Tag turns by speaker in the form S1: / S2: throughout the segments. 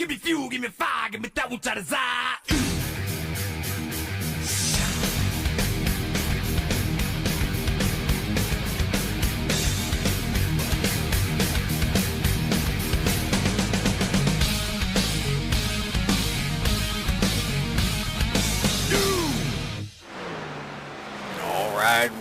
S1: Give me fuel, give me fire, give me that which I desire.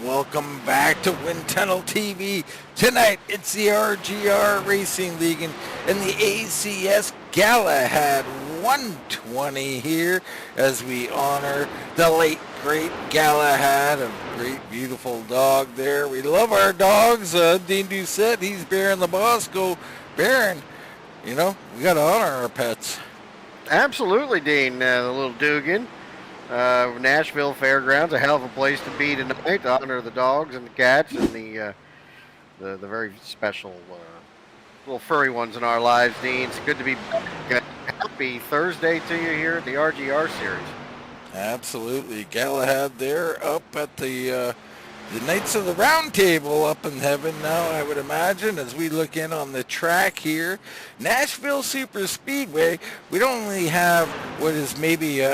S2: Welcome back to Wind Tunnel TV. Tonight it's the RGR Racing League and the ACS Galahad 120 here as we honor the late great Galahad, a great beautiful dog there. We love our dogs. Dean Doucette, he's Baron the Bosco. Baron, you know, we got to honor our pets.
S3: Absolutely, Dean. The little Dugan. Nashville Fairgrounds, a hell of a place to be tonight to honor the dogs and the cats and the very special little furry ones in our lives, Dean. It's good to be back. Happy Thursday to you here at the RGR Series.
S2: Absolutely. Galahad there up at the Knights of the Round Table up in heaven now, I would imagine, as we look in on the track here. Nashville Superspeedway, we don't only have what is maybe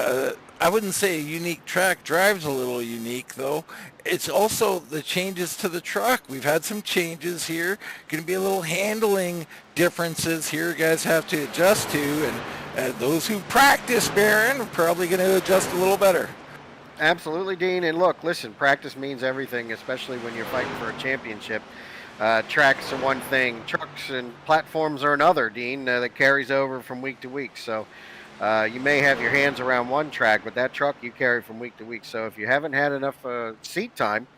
S2: I wouldn't say a unique track. Drive's a little unique, though. It's also the changes to the truck. We've had some changes here. Going to be a little handling differences here guys have to adjust to, and those who practice, Baron, are probably going to adjust a little better.
S3: Absolutely, Dean. And look, listen, practice means everything, especially when you're fighting for a championship. Tracks are one thing. Trucks and platforms are another, Dean, that carries over from week to week. So you may have your hands around one track, but that truck you carry from week to week. So if you haven't had enough seat time,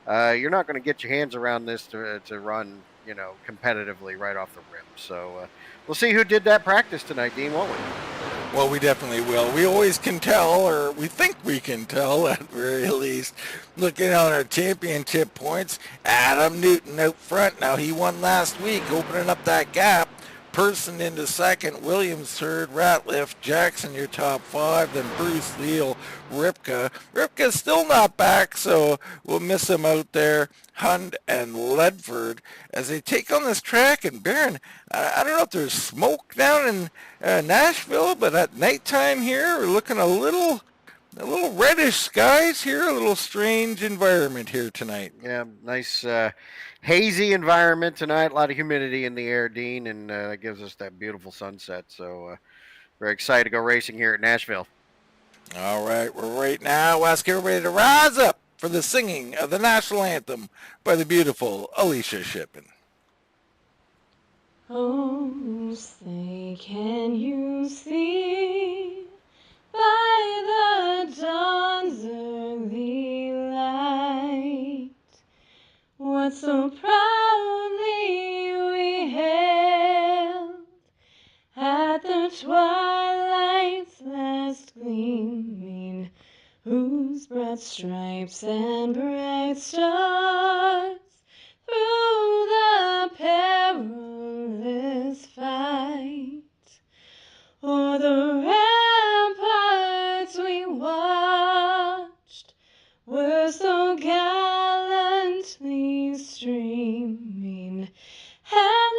S3: you're not going to get your hands around this to run, you know, competitively right off the rim. So we'll see who did that practice tonight, Dean, won't we?
S2: Well, we definitely will. We always can tell, or we think we can tell at very least. Looking at our championship points, Adam Newton out front. Now, he won last week, opening up that gap. Person into second, Williams third, Ratliff, Jackson your top five, then Bruce, Leal, Ripka. Ripka's still not back, so we'll miss him out there. Hund and Ledford as they take on this track. And Baron, I don't know if there's smoke down in Nashville, but at nighttime here, we're looking a little reddish skies here, a little strange environment here tonight.
S3: Yeah, nice hazy environment tonight, a lot of humidity in the air, Dean, and that gives us that beautiful sunset. So very excited to go racing here at Nashville.
S2: All right, we're right now. We'll ask everybody to rise up for the singing of the national anthem by the beautiful Alicia Shippen.
S4: Oh, say, can you see by the dawn's early light what so proudly we hailed at the twilight's last gleaming, whose broad stripes and bright stars through the perilous fight o'er the ramparts we watched were so gallantly streaming, and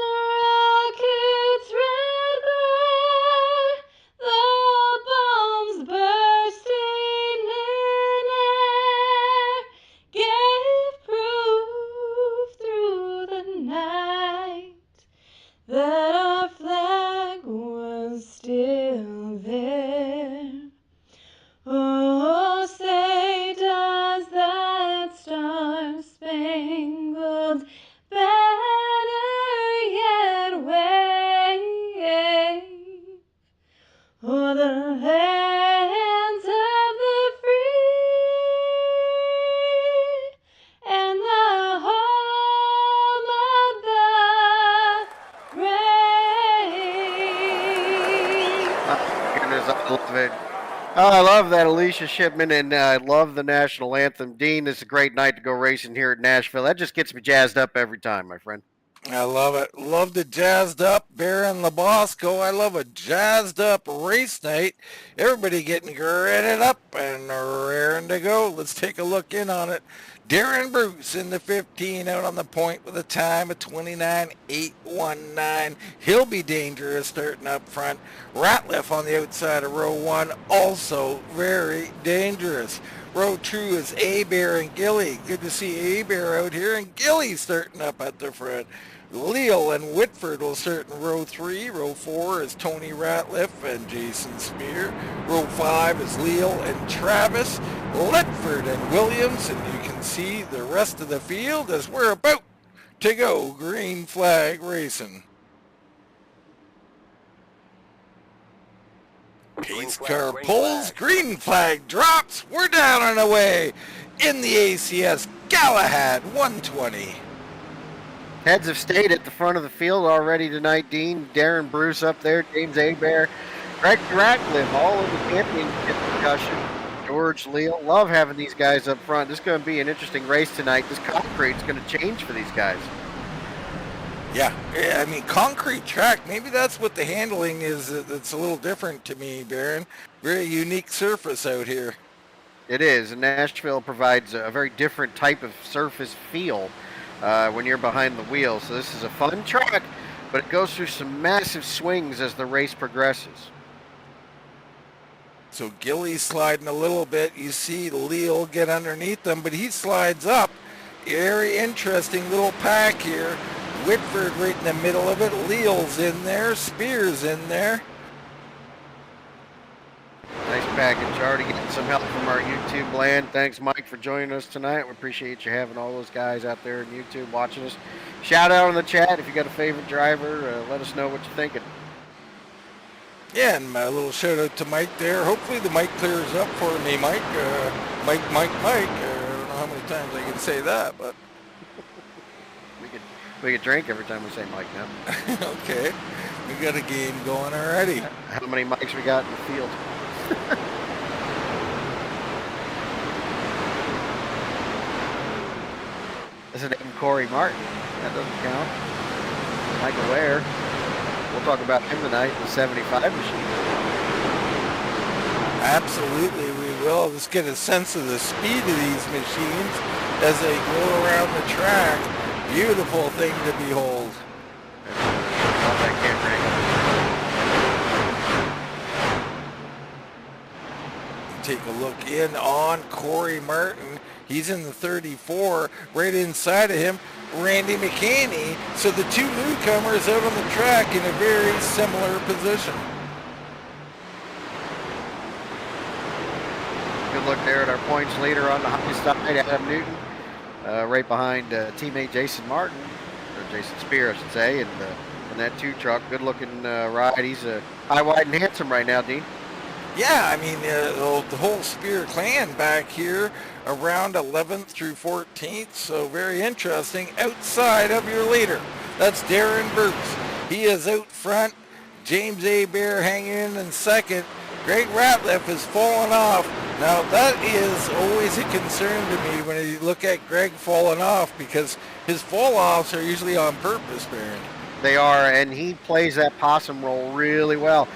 S4: the rocket's red glare, the bombs bursting in air, gave proof through the night that our flag was still there. Oh, say does that star-spangled banner yet wave o'er the lands of the free and the home of the brave?
S3: Goodness, I love it. Oh, I love that, Alicia Shipman, and I love the national anthem. Dean, this is a great night to go racing here at Nashville. That just gets me jazzed up every time, my friend.
S2: I love it. Love the jazzed up Baron LaBosco. I love a jazzed up race night. Everybody getting girded up and raring to go. Let's take a look in on it. Darren Bruce in the 15 out on the point with a time of 29.819. He'll be dangerous starting up front. Ratliff on the outside of row 1, also very dangerous. Row 2 is Abear and Gilly. Good to see Abear out here, and Gilly starting up at the front. Leal and Whitford will start in row 3. Row 4 is Tony Ratliff and Jason Spear. Row 5 is Leal and Travis, Letford and Williams, and you can see the rest of the field as we're about to go green flag racing. Pace car pulls, green flag drops, we're down and away in the ACS Galahad 120.
S3: Heads of state at the front of the field already tonight, Dean. Darren Bruce up there, James Abear, Greg Ratliff, all in the championship discussion. George Leal. Love having these guys up front. This is going to be an interesting race tonight. This concrete's going to change for these guys.
S2: Yeah, I mean, concrete track, maybe that's what the handling is. It's a little different to me, Baron. Very unique surface out here.
S3: It is, and Nashville provides a very different type of surface feel when you're behind the wheel. So this is a fun track, but it goes through some massive swings as the race progresses.
S2: So Gilly's sliding a little bit. You see Leal get underneath them, but he slides up. Very interesting little pack here. Whitford right in the middle of it. Leal's in there. Spears in there.
S3: Nice package. Already getting some help from our YouTube land. Thanks, Mike, for joining us tonight. We appreciate you having all those guys out there on YouTube watching us. Shout out in the chat if you got a favorite driver. Let us know what you're thinking.
S2: Yeah, and a little shout out to Mike there. Hopefully the mic clears up for me, Mike. Mike. I don't know how many times I can say that, but
S3: we could drink every time we say Mike now.
S2: Okay, we got a game going already.
S3: How many mics we got in the field? This is named Corey Martin. That doesn't count. Michael Ware. We'll talk about him tonight, the 75 machine.
S2: Absolutely, we will. Let's get a sense of the speed of these machines as they go around the track. Beautiful thing to behold. Take a look in on Corey Martin. He's in the 34. Right inside of him, Randy McCaney. So the two newcomers out on the track in a very similar position.
S3: Good look there at our points leader on the high side, Adam Newton. Right behind teammate Jason Martin, or Jason Spear, I should say, and in that 2 truck. Good looking ride. He's high, wide, and handsome right now, Dean.
S2: Yeah, I mean, the whole Spear clan back here around 11th through 14th, so very interesting. Outside of your leader, that's Darren Bruce. He is out front. James Abear hanging in second. Greg Ratliff has fallen off. Now, that is always a concern to me when you look at Greg falling off, because his fall-offs are usually on purpose, Baron.
S3: They are, and he plays that possum role really well.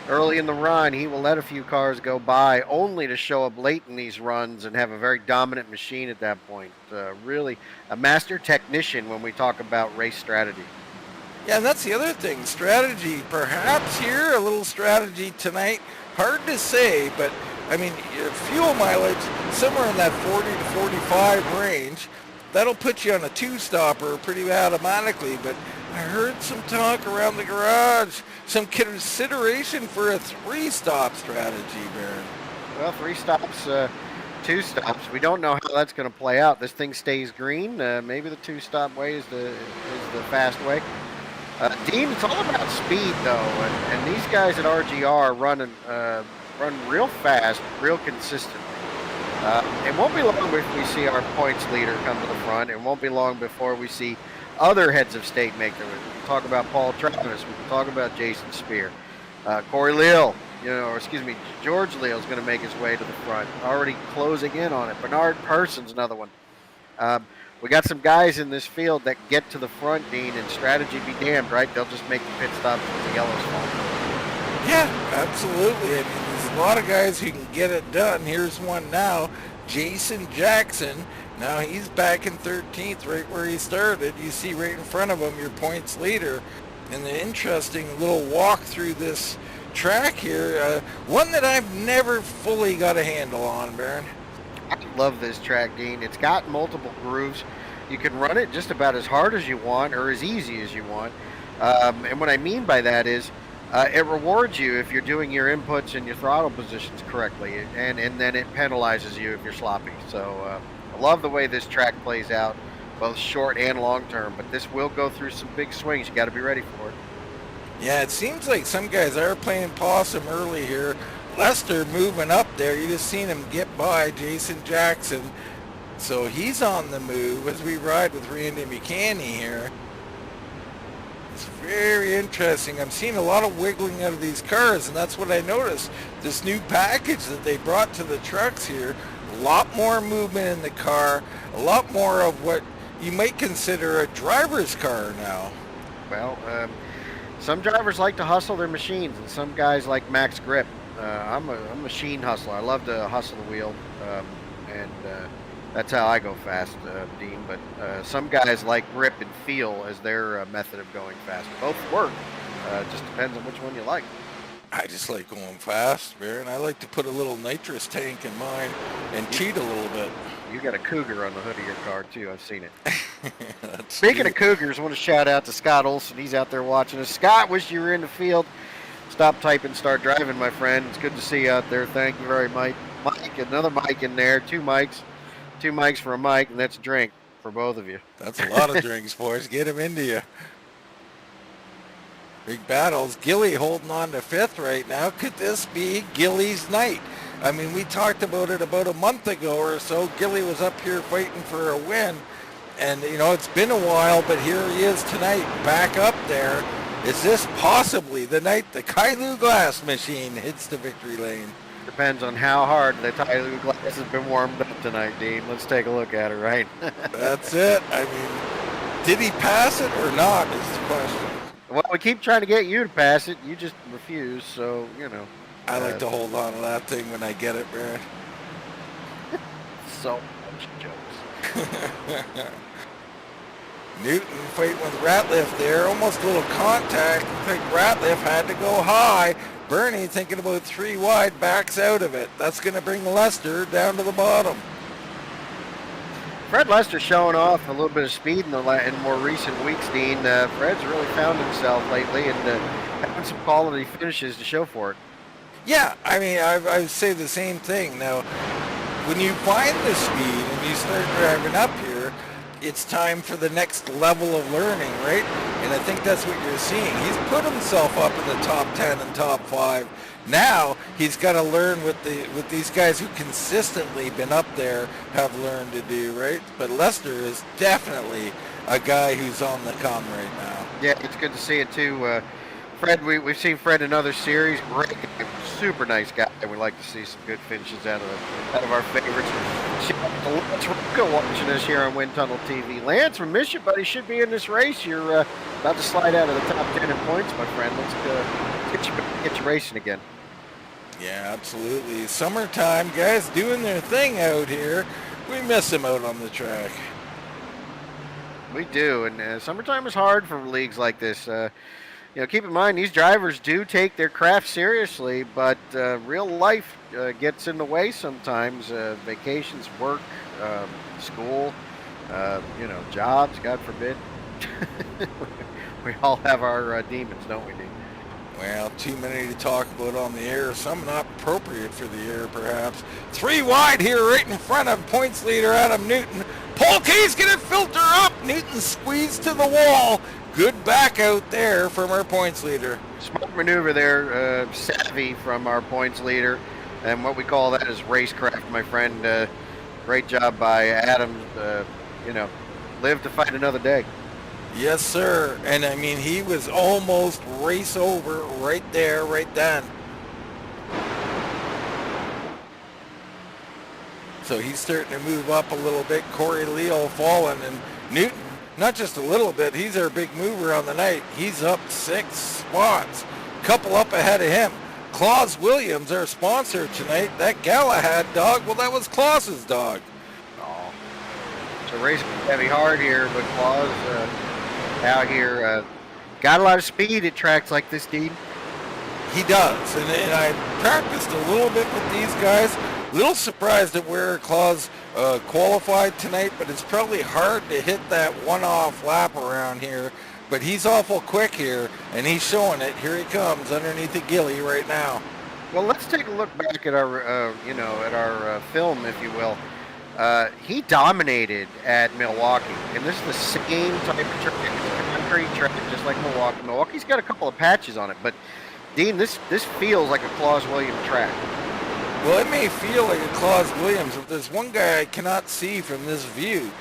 S3: Early in the run, he will let a few cars go by, only to show up late in these runs and have a very dominant machine at that point. Really a master technician when we talk about race strategy.
S2: Yeah, and that's the other thing. Strategy, perhaps here, a little strategy tonight. Hard to say, but I mean, fuel mileage somewhere in that 40 to 45 range. That'll put you on a 2-stopper pretty automatically, but I heard some talk around the garage, some consideration for a 3-stop strategy, Baron.
S3: Well, 3 stops, 2 stops. We don't know how that's going to play out. This thing stays green. Maybe the 2-stop way is the fast way. Dean, it's all about speed, though, and these guys at RGR run real fast, real consistently. It won't be long before we see our points leader come to the front. It won't be long before we see other heads of state make their way. We can talk about Paul Travis. We can talk about Jason Spear. Corey Leal, George Leal is going to make his way to the front. Already closing in on it. Bernard Person's another one. We got some guys in this field that get to the front, Dean, and strategy be damned, right? They'll just make the pit stop when the yellows fall.
S2: Yeah, absolutely. I mean, there's a lot of guys who can get it done. Here's one now. Jason Jackson Now he's back in 13th, right where he started. You see right in front of him your points leader. And the interesting little walk through this track here, one that I've never fully got a handle on, Baron.
S3: I love this track, Dean. It's got multiple grooves. You can run it just about as hard as you want or as easy as you want. And what I mean by that is it rewards you if you're doing your inputs and your throttle positions correctly, and then it penalizes you if you're sloppy. So I love the way this track plays out, both short and long term, but this will go through some big swings. You got to be ready for it.
S2: Yeah, it seems like some guys are playing possum early here. Lester moving up there. You just seen him get by Jason Jackson. So he's on the move as we ride with Randy McCanny here. It's very interesting. I'm seeing a lot of wiggling out of these cars, and that's what I noticed. This new package that they brought to the trucks here, a lot more movement in the car, a lot more of what you might consider a driver's car now.
S3: Well, some drivers like to hustle their machines, and some guys like max grip. I'm a machine hustler. I love to hustle the wheel, and that's how I go fast, Dean. But some guys like grip and feel as their method of going fast. Both work. Just depends on which one you like.
S2: I just like going fast, Baron. I like to put a little nitrous tank in mine and cheat a little bit.
S3: You got a Cougar on the hood of your car, too. I've seen it. Speaking of Cougars, I want to shout out to Scott Olson. He's out there watching us. Scott, wish you were in the field. Stop typing, start driving, my friend. It's good to see you out there. Thank you very much. Mike, another mic in there. Two mics for a mic, and that's a drink for both of you.
S2: That's a lot of drinks, boys. Get them into you. Big battles. Gilly holding on to 5th right now. Could this be Gilly's night? I mean, we talked about it about a month ago or so. Gilly was up here fighting for a win. And, you know, it's been a while, but here he is tonight, back up there. Is this possibly the night the Kailu glass machine hits the victory lane?
S3: Depends on how hard the Kailu glass has been warmed up tonight, Dean. Let's take a look at it, right?
S2: That's it. I mean, did he pass it or not is the question.
S3: Well, we keep trying to get you to pass it. You just refuse, so, you know.
S2: I like to hold on to that thing when I get it, Brad.
S3: So much jokes.
S2: Newton fighting with Ratliff there. Almost a little contact. I think Ratliff had to go high. Bernie, thinking about 3 wide, backs out of it. That's going to bring Lester down to the bottom.
S3: Fred Lester showing off a little bit of speed in more recent weeks, Dean. Fred's really found himself lately and having some quality finishes to show for it.
S2: Yeah, I mean, I say the same thing. Now, when you find the speed and you start driving up here, it's time for the next level of learning, right? And I think that's what you're seeing. He's put himself up in the top 10 and top 5. Now he's got to learn with these guys who consistently been up there have learned to do, right? But Lester is definitely a guy who's on the come right now.
S3: Yeah, it's good to see it too. Fred, we've seen Fred in other series. Great, super nice guy. We like to see some good finishes out of our favorites. Lance Rucka watching us here on Wind Tunnel TV. Lance, we miss you, buddy. Should be in this race. You're about to slide out of the top 10 in points, my friend. Let's get you racing again.
S2: Yeah, absolutely. Summertime, guys doing their thing out here. We miss them out on the track.
S3: We do, and summertime is hard for leagues like this. You know, keep in mind, these drivers do take their craft seriously, but real life gets in the way sometimes. Vacations, work, school, you know, jobs, God forbid. We all have our demons, don't we, Dean?
S2: Well, too many to talk about on the air. Some not appropriate for the air, perhaps. 3 wide here right in front of points leader Adam Newton. Polkey's going to filter up. Newton squeezed to the wall. Good back out there from our points leader.
S3: Smart maneuver there, savvy from our points leader. And what we call that is racecraft, my friend. Great job by Adam. You know, live to fight another day.
S2: Yes, sir. And I mean, he was almost race over right there, right then. So he's starting to move up a little bit. Corey Leal falling, and Newton, not just a little bit, he's our big mover on the night. He's up 6 spots. Couple up ahead of him. Claus Williams, our sponsor tonight. That Galahad dog, well, that was Claus's dog.
S3: Oh. the race is heavy hard here, but Claus out here got a lot of speed at tracks like this, Dean.
S2: He does, and I practiced a little bit with these guys. A little surprised at where Claus qualified tonight, but it's probably hard to hit that one-off lap around here. But he's awful quick here, and he's showing it. Here he comes underneath the ghillie right now.
S3: Well, let's take a look back at our, at our film, if you will. He dominated at Milwaukee, and this is the same type of track. It's a concrete track, just like Milwaukee. Milwaukee's got a couple of patches on it, but Dean, this feels like a Claus William track.
S2: Well, it may feel like a Claus Williams, but there's one guy I cannot see from this view.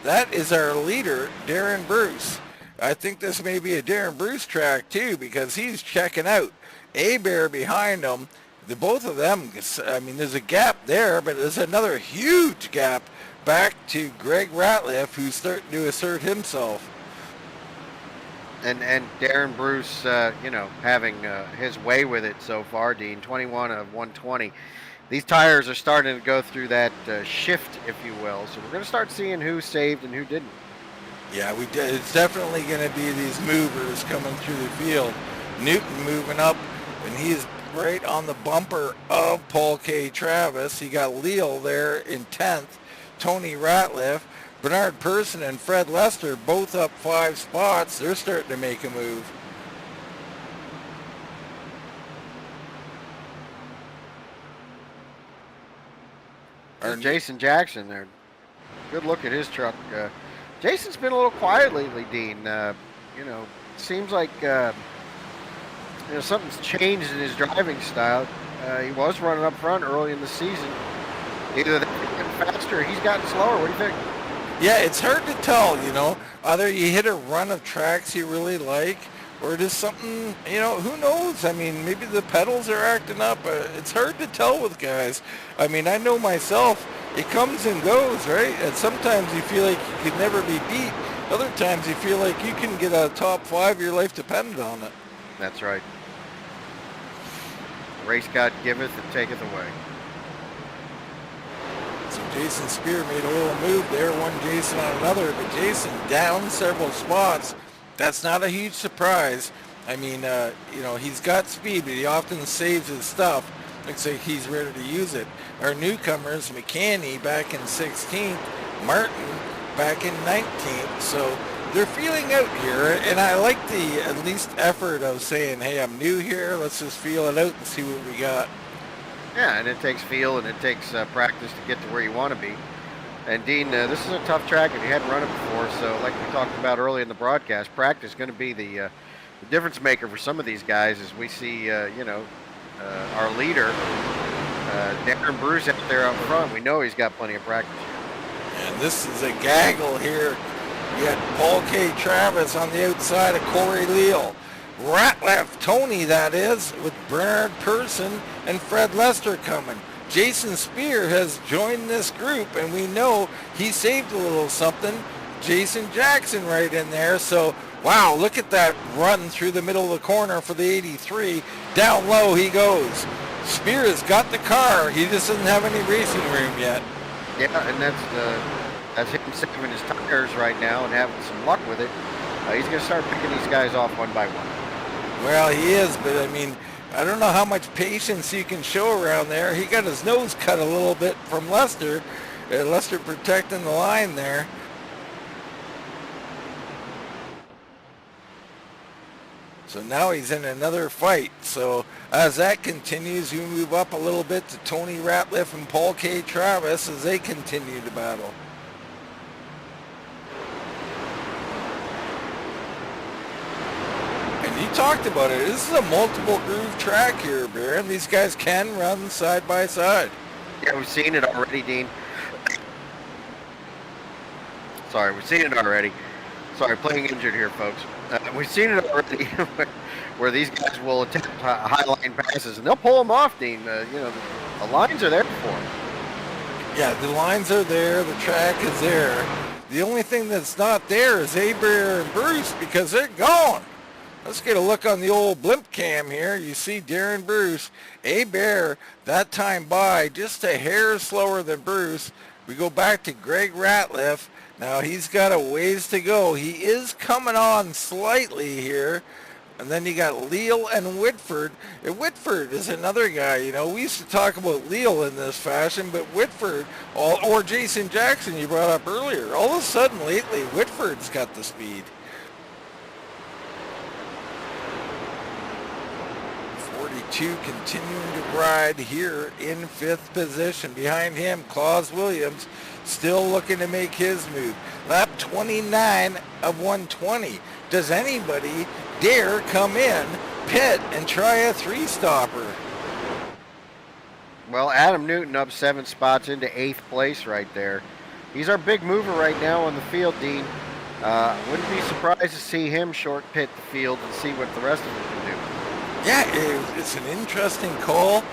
S2: That is our leader, Darren Bruce. I think this may be a Darren Bruce track too, because he's checking out. A-Bear behind him. The both of them, I mean, there's a gap there, but there's another huge gap back to Greg Ratliff, who's starting to assert himself.
S3: And Darren Bruce, having his way with it so far, Dean, 21 of 120. These tires are starting to go through that shift, if you will. So we're going to start seeing who saved and who didn't.
S2: Yeah, it's definitely going to be these movers coming through the field. Newton moving up, and he's right on the bumper of Paul K. Travis. He got Leal there in 10th, Tony Ratliff. Bernard Person and Fred Lester both up 5 spots. They're starting to make a move.
S3: There's Jason Jackson there. Good look at his truck. Jason's been a little quiet lately, Dean. Seems like something's changed in his driving style. He was running up front early in the season. Either they're getting faster or he's gotten slower. What do you think?
S2: Yeah, it's hard to tell, Either you hit a run of tracks you really like, or just something, who knows? I mean, maybe the pedals are acting up. It's hard to tell with guys. I mean, I know myself, it comes and goes, right? And sometimes you feel like you could never be beat. Other times you feel like you can get a top 5, your life depended on it.
S3: That's right. Race God giveth and taketh away.
S2: So Jason Spear made a little move there, one Jason on another, but Jason down several spots. That's not a huge surprise. I mean, he's got speed, but he often saves his stuff. Looks like he's ready to use it. Our newcomers, McCanny back in 16th, Martin back in 19th. So they're feeling out here, and I like the at least effort of saying, hey, I'm new here. Let's just feel it out and see what we got.
S3: Yeah, and it takes feel and it takes practice to get to where you want to be. And Dean, this is a tough track if you hadn't run it before. So like we talked about early in the broadcast, practice is going to be the difference maker for some of these guys as we see, our leader, Darren Bruce out there up front. We know he's got plenty of practice here.
S2: And this is a gaggle here. You got Paul K. Travis on the outside of Corey Leal. Ratliff, Tony that is, with Bernard Person and Fred Lester coming. Jason Spear has joined this group, and we know he saved a little something. Jason Jackson right in there. So, wow, look at that run through the middle of the corner for the 83. Down low he goes. Spear has got the car. He just doesn't have any racing room yet.
S3: Yeah, and that's him saving his tires right now and having some luck with it. He's going to start picking these guys off one by one.
S2: Well, he is, but I mean, I don't know how much patience you can show around there. He got his nose cut a little bit from Lester. Lester protecting the line there. So now he's in another fight. So as that continues, you move up a little bit to Tony Ratliff and Paul K. Travis as they continue to battle. You talked about it. This is a multiple groove track here, Baron. These guys can run side by side.
S3: Yeah, we've seen it already, Dean. Sorry, we've seen it already. Sorry, playing injured here, folks. We've seen it already where these guys will attempt high line passes, and they'll pull them off, Dean. The lines are there for them.
S2: Yeah, the lines are there. The track is there. The only thing that's not there is A-Bear and Bruce because they're gone. Let's get a look on the old blimp cam here. You see Darren Bruce. A-Bear, that time by, just a hair slower than Bruce. We go back to Greg Ratliff. Now he's got a ways to go. He is coming on slightly here. And then you got Leal and Whitford. And Whitford is another guy, you know. We used to talk about Leal in this fashion, but Whitford, or Jason Jackson you brought up earlier, all of a sudden lately, Whitford's got the speed. 42 continuing to ride here in 5th position. Behind him, Claus Williams still looking to make his move. Lap 29 of 120. Does anybody dare come in, pit, and try a 3-stopper?
S3: Well, Adam Newton up 7 spots into 8th place right there. He's our big mover right now on the field, Dean. Wouldn't be surprised to see him short pit the field and see what the rest of them can do.
S2: Yeah, it's an interesting call.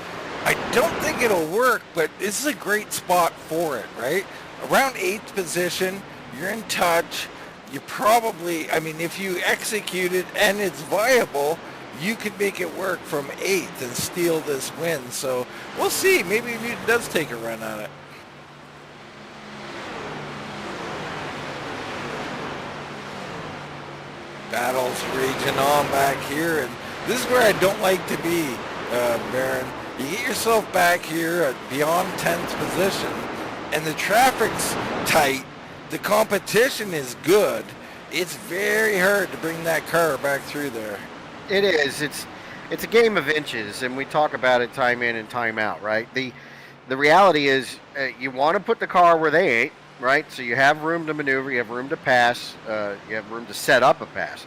S2: I don't think it'll work, but this is a great spot for it, right? Around 8th position, you're in touch. You probably, I mean, if you execute it and it's viable, you could make it work from 8th and steal this win. So we'll see. Maybe Newton does take a run on it. Battles raging on back here, and this is where I don't like to be, Baron. You get yourself back here at beyond 10th position, and the traffic's tight. The competition is good. It's very hard to bring that car back through there.
S3: It is. It's a game of inches, and we talk about it time in and time out, right? The reality is you want to put the car where they ain't, right? So you have room to maneuver, you have room to pass, you have room to set up a pass.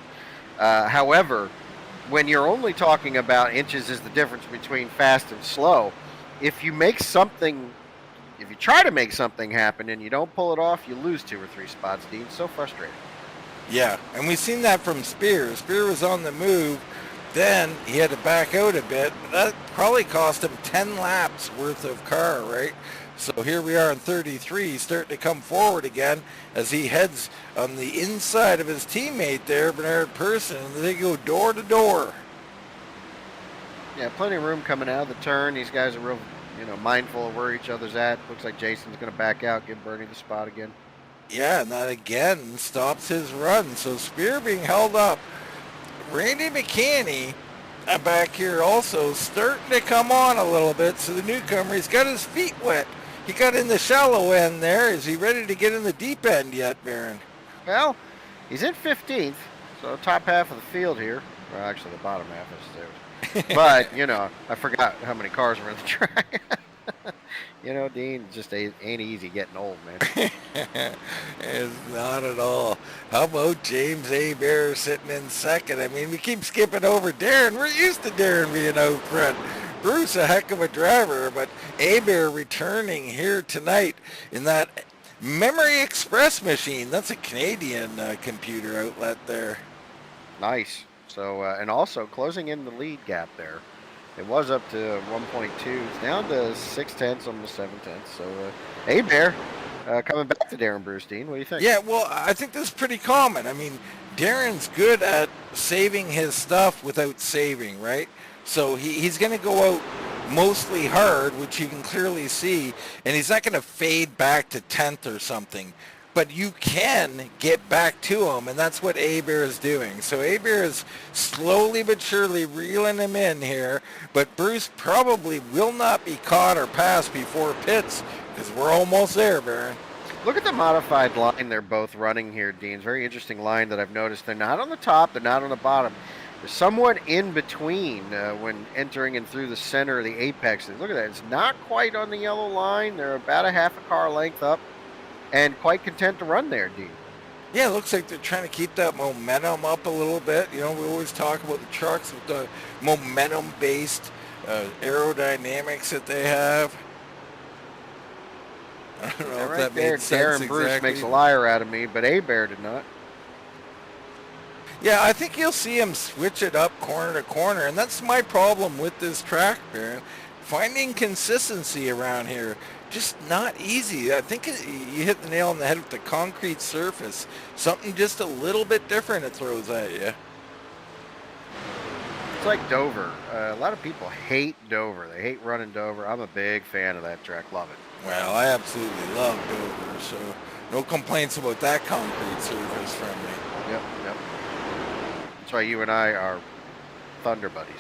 S3: However, when you're only talking about inches is the difference between fast and slow, if you try to make something happen and you don't pull it off, you lose 2 or 3 spots, Dean. So frustrating.
S2: Yeah, and we've seen that from Spear. Spear was on the move, then he had to back out a bit. That probably cost him 10 laps worth of car, right? So here we are in 33, starting to come forward again as he heads on the inside of his teammate there, Bernard Person, and they go door to door.
S3: Yeah, plenty of room coming out of the turn. These guys are real, mindful of where each other's at. Looks like Jason's going to back out, give Bernie the spot again.
S2: Yeah, and that again stops his run. So Spear being held up. Randy McCanney back here also starting to come on a little bit. So the newcomer, he's got his feet wet. He got in the shallow end there. Is he ready to get in the deep end yet, Baron?
S3: Well, he's in 15th, so top half of the field here. Well, actually, the bottom half is there. But, I forgot how many cars were in the track. Dean, it just ain't easy getting old, man.
S2: It's not at all. How about James Bear sitting in second? I mean, we keep skipping over Darren. We're used to Darren being out front. Bruce, a heck of a driver, but Bear returning here tonight in that Memory Express machine. That's a Canadian computer outlet there.
S3: Nice. So, and also closing in the lead gap there. It was up to 1.2. It's down to 6/10, almost 7/10. So, Bear coming back to Darren Bruce, Dean. What do you think?
S2: Yeah, well, I think this is pretty common. I mean, Darren's good at saving his stuff without saving, right? So he's going to go out mostly hard, which you can clearly see, and he's not going to fade back to 10th or something. But you can get back to him, and that's what Bear is doing. So Bear is slowly but surely reeling him in here, but Bruce probably will not be caught or passed before pits because we're almost there, Baron.
S3: Look at the modified line they're both running here, Dean. It's a very interesting line that I've noticed. They're not on the top, they're not on the bottom. They're somewhat in between when entering and through the center of the apex. Look at that. It's not quite on the yellow line. They're about a half a car length up and quite content to run there, Dean.
S2: Yeah, it looks like they're trying to keep that momentum up a little bit. We always talk about the trucks with the momentum-based aerodynamics that they have. I don't know if that
S3: there,
S2: made sense
S3: Darren Bruce
S2: exactly.
S3: makes a liar out of me, but Bear did not.
S2: Yeah, I think you'll see him switch it up corner to corner, and that's my problem with this track, Baron. Finding consistency around here, just not easy. I think you hit the nail on the head with the concrete surface. Something just a little bit different it throws at you.
S3: It's like Dover. A lot of people hate Dover. They hate running Dover. I'm a big fan of that track. Love it.
S2: Well, I absolutely love Dover, so no complaints about that concrete surface from me.
S3: Yep, yep. That's why you and I are Thunder buddies.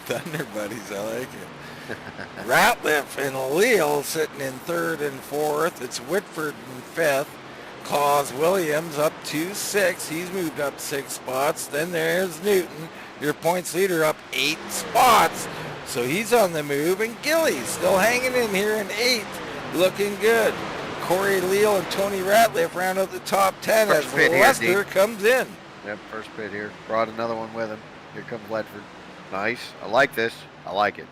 S2: Thunder buddies, I like it. Ratliff and Leal sitting in 3rd and 4th. It's Whitford in 5th. Claus Williams up to 6. He's moved up 6 spots. Then there's Newton, your points leader, up 8 spots. So he's on the move. And Gilly's still hanging in here in 8th. Looking good. Corey Leal and Tony Ratliff round out the top 10
S3: First
S2: as
S3: pit here,
S2: Lester
S3: Dean.
S2: comes in.
S3: Yep, first pit here. Brought another one with him. Here comes Ledford. Nice. I like this. I like it.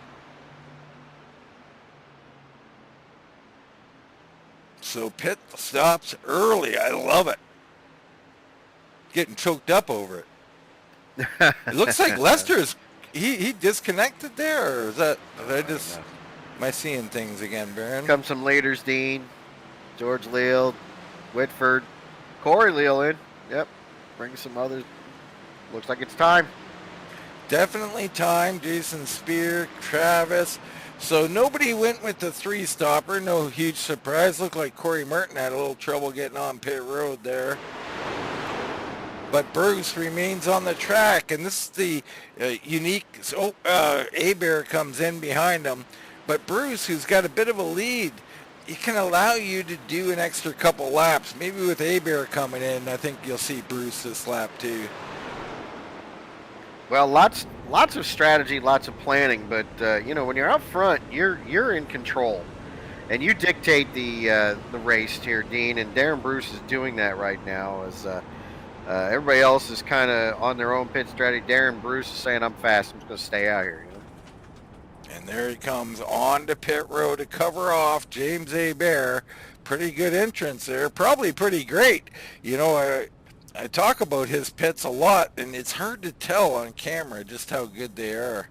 S2: So pit stops early. I love it. Getting choked up over it. It looks like Lester's, he disconnected there, or is that, am I seeing things again, Baron?
S3: Comes some leaders, Dean. George Leal, Whitford, Corey Leal in. Yep. Bring some others. Looks like it's time.
S2: Definitely time. Jason Spear, Travis. So nobody went with the 3-stopper. No huge surprise. Looked like Corey Merton had a little trouble getting on pit road there. But Bruce remains on the track, and this is the unique. So Abear comes in behind him, but Bruce, who's got a bit of a lead, he can allow you to do an extra couple laps. Maybe with Abear coming in, I think you'll see Bruce this lap too.
S3: Well, lots of strategy, lots of planning, but you know, when you're up front, you're in control, and you dictate the race here, Dean. And Darren Bruce is doing that right now. As everybody else is kind of on their own pit strategy, Darren Bruce is saying, "I'm fast. I'm just gonna stay out here." You know?
S2: And there he comes on to pit road to cover off James Abear. Pretty good entrance there. Probably pretty great. You know, I talk about his pits a lot, and it's hard to tell on camera just how good they are.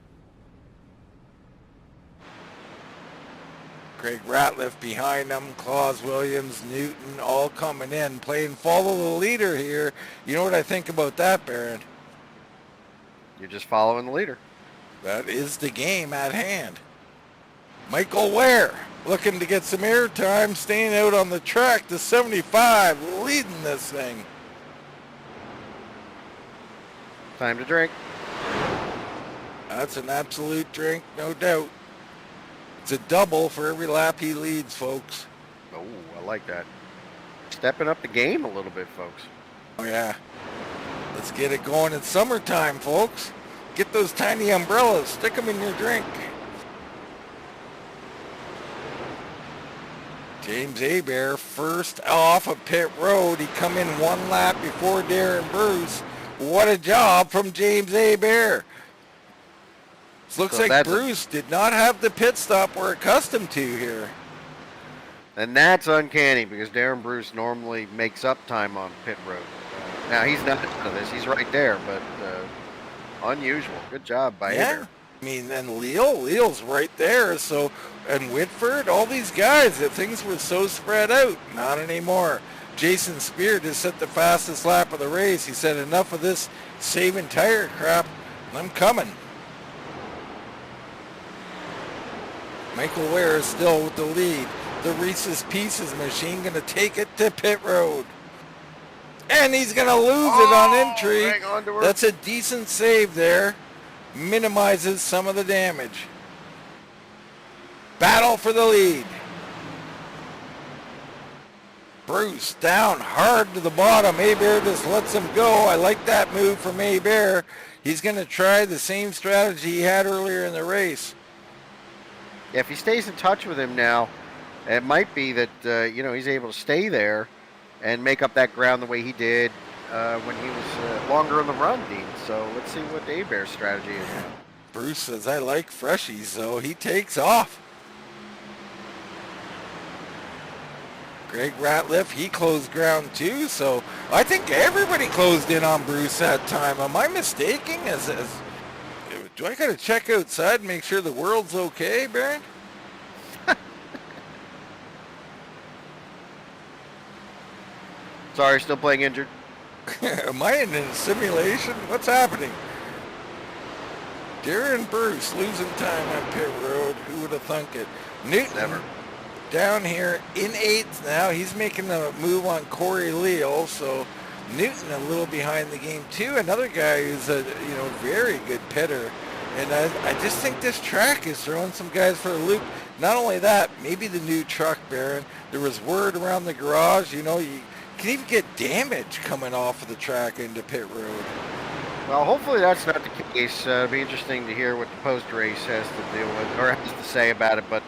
S2: Craig Ratliff behind him, Claus Williams, Newton, all coming in, playing follow the leader here. You know what I think about that, Baron?
S3: You're just following the leader.
S2: That is the game at hand. Michael Ware looking to get some airtime, staying out on the track, the 75, leading this thing.
S3: Time to drink.
S2: That's an absolute drink, no doubt. It's a double for every lap he leads, folks.
S3: Oh, I like that. Stepping up the game a little bit, folks.
S2: Oh, yeah. Let's get it going. It's summertime, folks. Get those tiny umbrellas. Stick them in your drink. James Abear first off of pit road. He come in 1 lap before Darren Bruce. What a job from James Abear. Looks
S3: So
S2: like Bruce did not have the pit stop we're accustomed to here.
S3: And that's uncanny because Darren Bruce normally makes up time on pit road. Now, he's not into this. He's right there, but unusual. Good job by Abear.
S2: I mean, and Leal's right there. So, and Whitford, all these guys, if things were so spread out, not anymore. Jason Spear just set the fastest lap of the race. He said, enough of this saving tire crap. I'm coming. Michael Ware is still with the lead. The Reese's Pieces machine going to take it to pit road. And he's going to lose it on entry.
S3: Hang on to her.
S2: That's a decent save there. Minimizes some of the damage. Battle for the lead. Bruce down hard to the bottom. Abear just lets him go. I like that move from Abear. He's going to try the same strategy he had earlier in the race.
S3: Yeah, if he stays in touch with him now, it might be that, you know, he's able to stay there and make up that ground the way he did when he was longer on the run, Dean. So let's see what Abear's strategy is.
S2: Bruce says, I like freshies, so he takes off. Greg Ratliff, he closed ground too, so I think everybody closed in on Bruce that time. Am I mistaking? Do I got to check outside and make sure the world's okay, Baron?
S3: Sorry, still playing injured.
S2: Am I in a simulation? What's happening? Darren Bruce losing time on pit road. Who would have thunk it? Newton
S3: Never.
S2: down here in 8th now. He's making a move on Corey Leal, so Newton a little behind the game too. Another guy who's a very good pitter. And I just think this track is throwing some guys for a loop. Not only that, maybe the new truck, Baron. There was word around the garage, you can even get damage coming off of the track into pit road.
S3: Well, hopefully that's not the case. It'll be interesting to hear what the post-race has to deal with, or has to say about it. But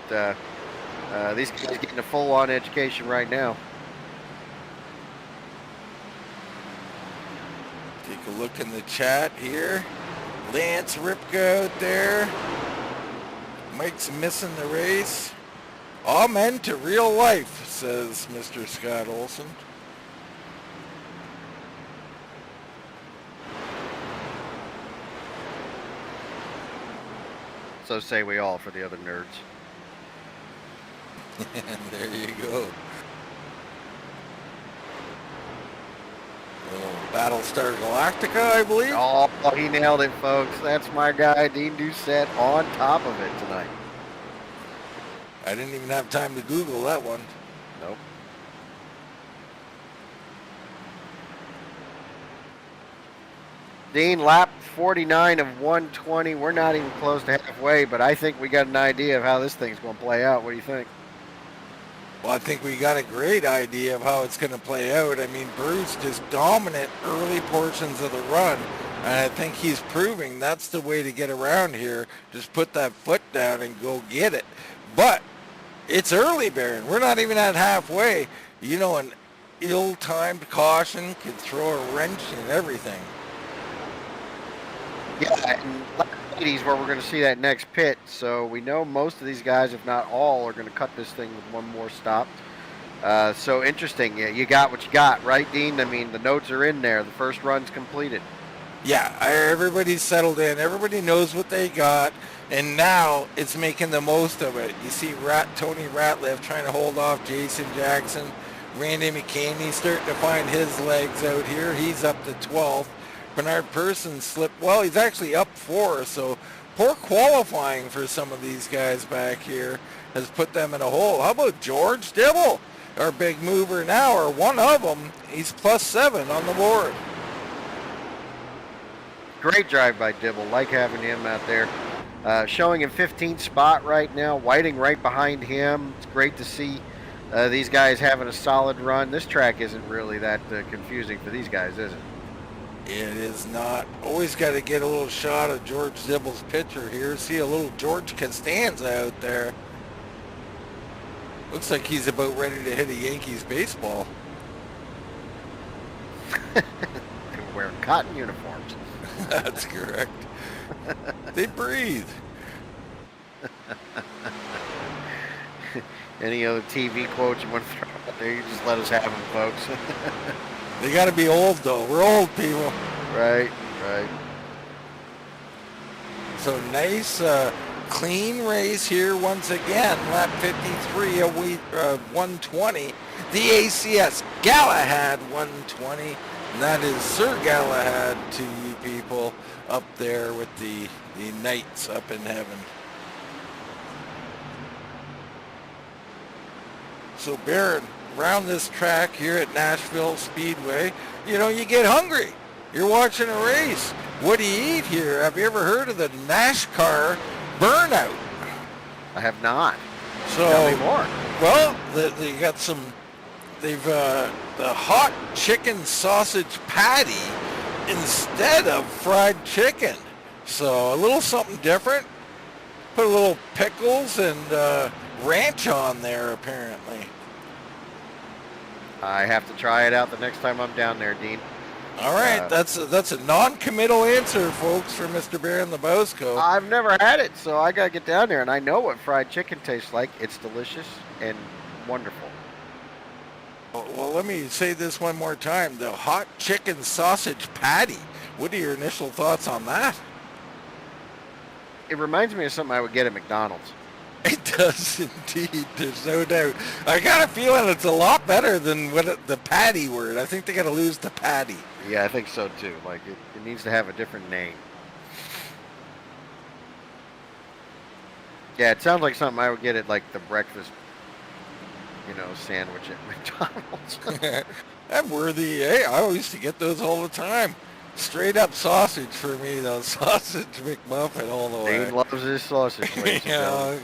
S3: these guys getting a full-on education right now.
S2: Take a look in the chat here. Lance Ripka out there. Mike's missing the race. Amen to real life, says Mr. Scott Olson.
S3: So say we all for the other nerds.
S2: There you go. Little Battlestar Galactica, I believe.
S3: Oh, he nailed it, folks. That's my guy, Dean Doucette, on top of it tonight.
S2: I didn't even have time to Google that one.
S3: Nope. Dean, lap 49 of 120. We're not even close to halfway, but I think we got an idea of how this thing's going to play out. What do you think?
S2: Well, I think we got a great idea of how it's going to play out. I mean, Bruce just dominant early portions of the run, and I think he's proving that's the way to get around here. Just put that foot down and go get it. But it's early, Baron. We're not even at halfway. An ill-timed caution could throw a wrench in everything.
S3: Yeah, and lap 80 is where we're going to see that next pit. So we know most of these guys, if not all, are going to cut this thing with one more stop. So interesting. Yeah, you got what you got, right, Dean? I mean, the notes are in there. The first run's completed.
S2: Yeah, everybody's settled in. Everybody knows what they got, and now it's making the most of it. You see Tony Ratliff trying to hold off Jason Jackson. Randy McCaney starting to find his legs out here. He's up to 12th. Bernard Person slipped. Well, he's actually up 4, so poor qualifying for some of these guys back here has put them in a hole. How about George Dibble, our big mover now, or one of them? He's +7 on the board.
S3: Great drive by Dibble. Like having him out there. Showing in 15th spot right now. Whiting right behind him. It's great to see these guys having a solid run. This track isn't really that confusing for these guys, is it?
S2: It is not. Always got to get a little shot of George Dibble's picture here. See a little George Costanza out there. Looks like he's about ready to hit a Yankees baseball.
S3: They wear cotton uniforms.
S2: That's correct. They breathe.
S3: Any other TV quotes you want to throw out there, you just let us have them, folks.
S2: They got to be old, though. We're old people.
S3: Right.
S2: So nice, clean race here once again. Lap 53 of 120. The ACS Galahad 120. And that is Sir Galahad to you people up there with the knights up in heaven. So Baron, around this track here at Nashville Speedway, you get hungry. You're watching a race. What do you eat here? Have you ever heard of the NASCAR burnout?
S3: I have not.
S2: So,
S3: tell me more.
S2: Well, they got they've the hot chicken sausage patty instead of fried chicken. So a little something different. Put a little pickles and ranch on there, apparently.
S3: I have to try it out the next time I'm down there, Dean.
S2: All right, that's a non-committal answer, folks, for Mr. Baron Lebowski.
S3: I've never had it, so I got to get down there, and I know what fried chicken tastes like. It's delicious and wonderful.
S2: Well, let me say this one more time. The hot chicken sausage patty. What are your initial thoughts on that?
S3: It reminds me of something I would get at McDonald's.
S2: It does indeed. There's no doubt. I got a feeling it's a lot better than the patty word. I think they got to lose the patty.
S3: Yeah, I think so too. Like it needs to have a different name. Yeah, it sounds like something I would get at like the breakfast, sandwich at McDonald's.
S2: I'm worthy. Hey, I used to get those all the time. Straight up sausage for me, though. Sausage McMuffin all the way.
S3: Dean loves his sausage. ladies and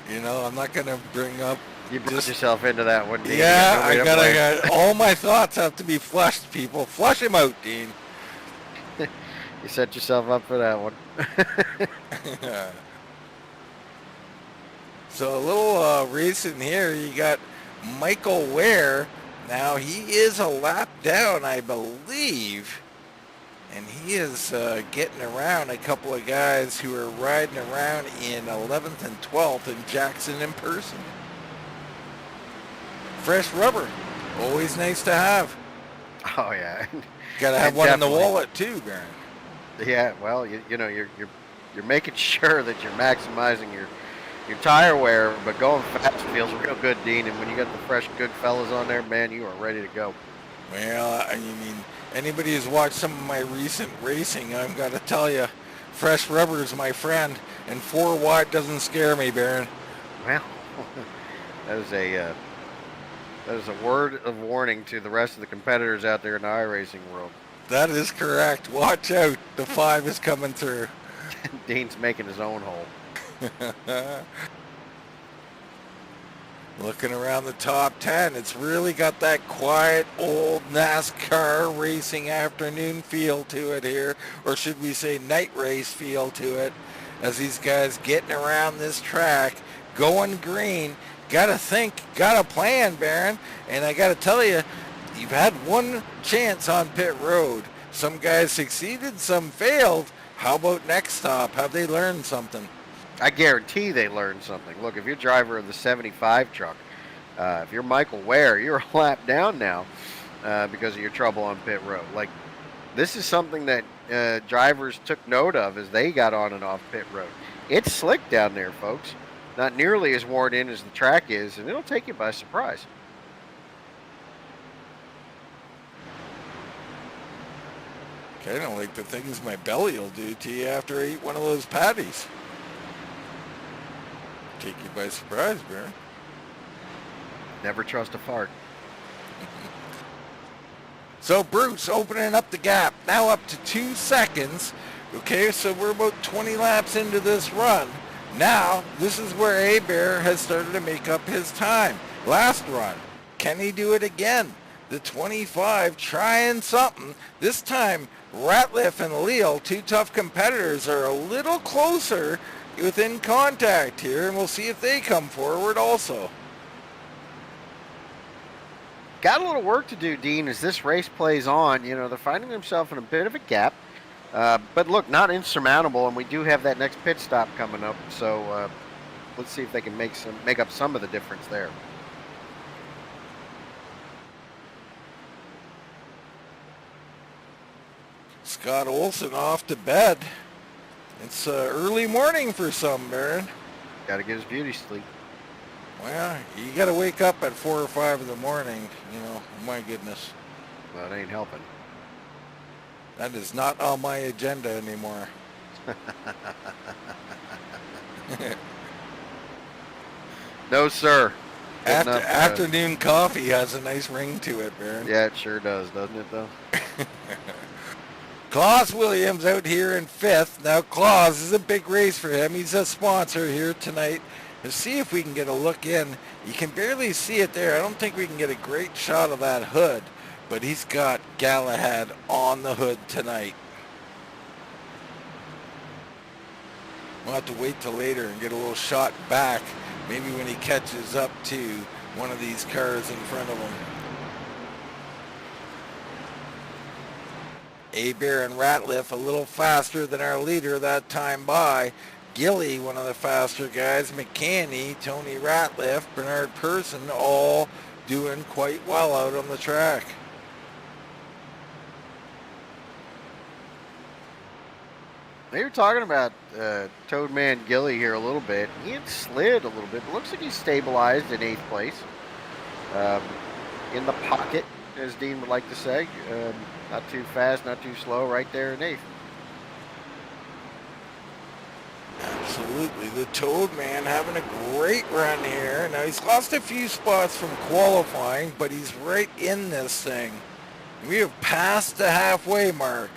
S3: gentlemen.
S2: I'm not going to bring up.
S3: You brought yourself into that one, Dean.
S2: Yeah,
S3: I
S2: got all my thoughts have to be flushed, people. Flush them out, Dean.
S3: You set yourself up for that one.
S2: So a little racing here. You got Michael Ware. Now he is a lap down, I believe. And he is getting around a couple of guys who are riding around in 11th and 12th in Jackson in person. Fresh rubber. Always nice to have.
S3: Oh, yeah.
S2: Got to have one in the wallet too, Baron.
S3: Yeah, well, you're making sure that you're maximizing your tire wear, but going fast feels real good, Dean. And when you got the fresh, good fellas on there, man, you are ready to go.
S2: Well, I mean, anybody who's watched some of my recent racing, I've got to tell you, fresh rubber is my friend, and 4 wide doesn't scare me, Baron.
S3: Well, that is a word of warning to the rest of the competitors out there in the iRacing world.
S2: That is correct. Watch out. The 5 is coming through.
S3: Dean's making his own hole.
S2: Looking around the top 10, it's really got that quiet old NASCAR racing afternoon feel to it here, or should we say night race feel to it, as these guys getting around this track, going green. Gotta think, gotta plan, Baron, and I gotta tell you, you've had one chance on pit road. Some guys succeeded, some failed. How about next stop? Have they learned something?
S3: I guarantee they learned something. Look, if you're driver of the 75 truck, if you're Michael Ware, you're a lap down now because of your trouble on pit road. Like, this is something that drivers took note of as they got on and off pit road. It's slick down there, folks. Not nearly as worn in as the track is, and it'll take you by surprise.
S2: I don't like the things my belly will do to you after I eat one of those patties. Take you by surprise, Baron.
S3: Never trust a fart.
S2: So Bruce opening up the gap, now up to 2 seconds. Okay, so we're about 20 laps into this run. Now, this is where A-Bear has started to make up his time. Last run, can he do it again? The 25 trying something. This time, Ratliff and Leal, 2 tough competitors, are a little closer within contact here, and we'll see if they come forward also.
S3: Got a little work to do, Dean, as this race plays on. They're finding themselves in a bit of a gap. But look, not insurmountable, and we do have that next pit stop coming up. So let's see if they can make up some of the difference there.
S2: Scott Olson off to bed. It's early morning for some, Baron.
S3: Got to get his beauty sleep.
S2: Well, you got to wake up at 4 or 5 in the morning. My goodness.
S3: Well, it ain't helping.
S2: That is not on my agenda anymore.
S3: No, sir.
S2: Afternoon coffee has a nice ring to it, Baron.
S3: Yeah, it sure does, doesn't it, though?
S2: Claus Williams out here in 5th. Now, Claus is a big race for him. He's a sponsor here tonight. Let's see if we can get a look in. You can barely see it there. I don't think we can get a great shot of that hood, but he's got Galahad on the hood tonight. We'll have to wait till later and get a little shot back, maybe when he catches up to one of these cars in front of him. A-Bear and Ratliff a little faster than our leader that time by. Gilly, one of the faster guys. McCanny, Tony Ratliff, Bernard Person, all doing quite well out on the track.
S3: They were talking about Toadman Gilly here a little bit. He had slid a little bit, but looks like he's stabilized in 8th place. In the pocket, as Dean would like to say. Not too fast, not too slow, right there in 8th.
S2: Absolutely. The Toad Man having a great run here. Now he's lost a few spots from qualifying, but he's right in this thing. We have passed the halfway mark.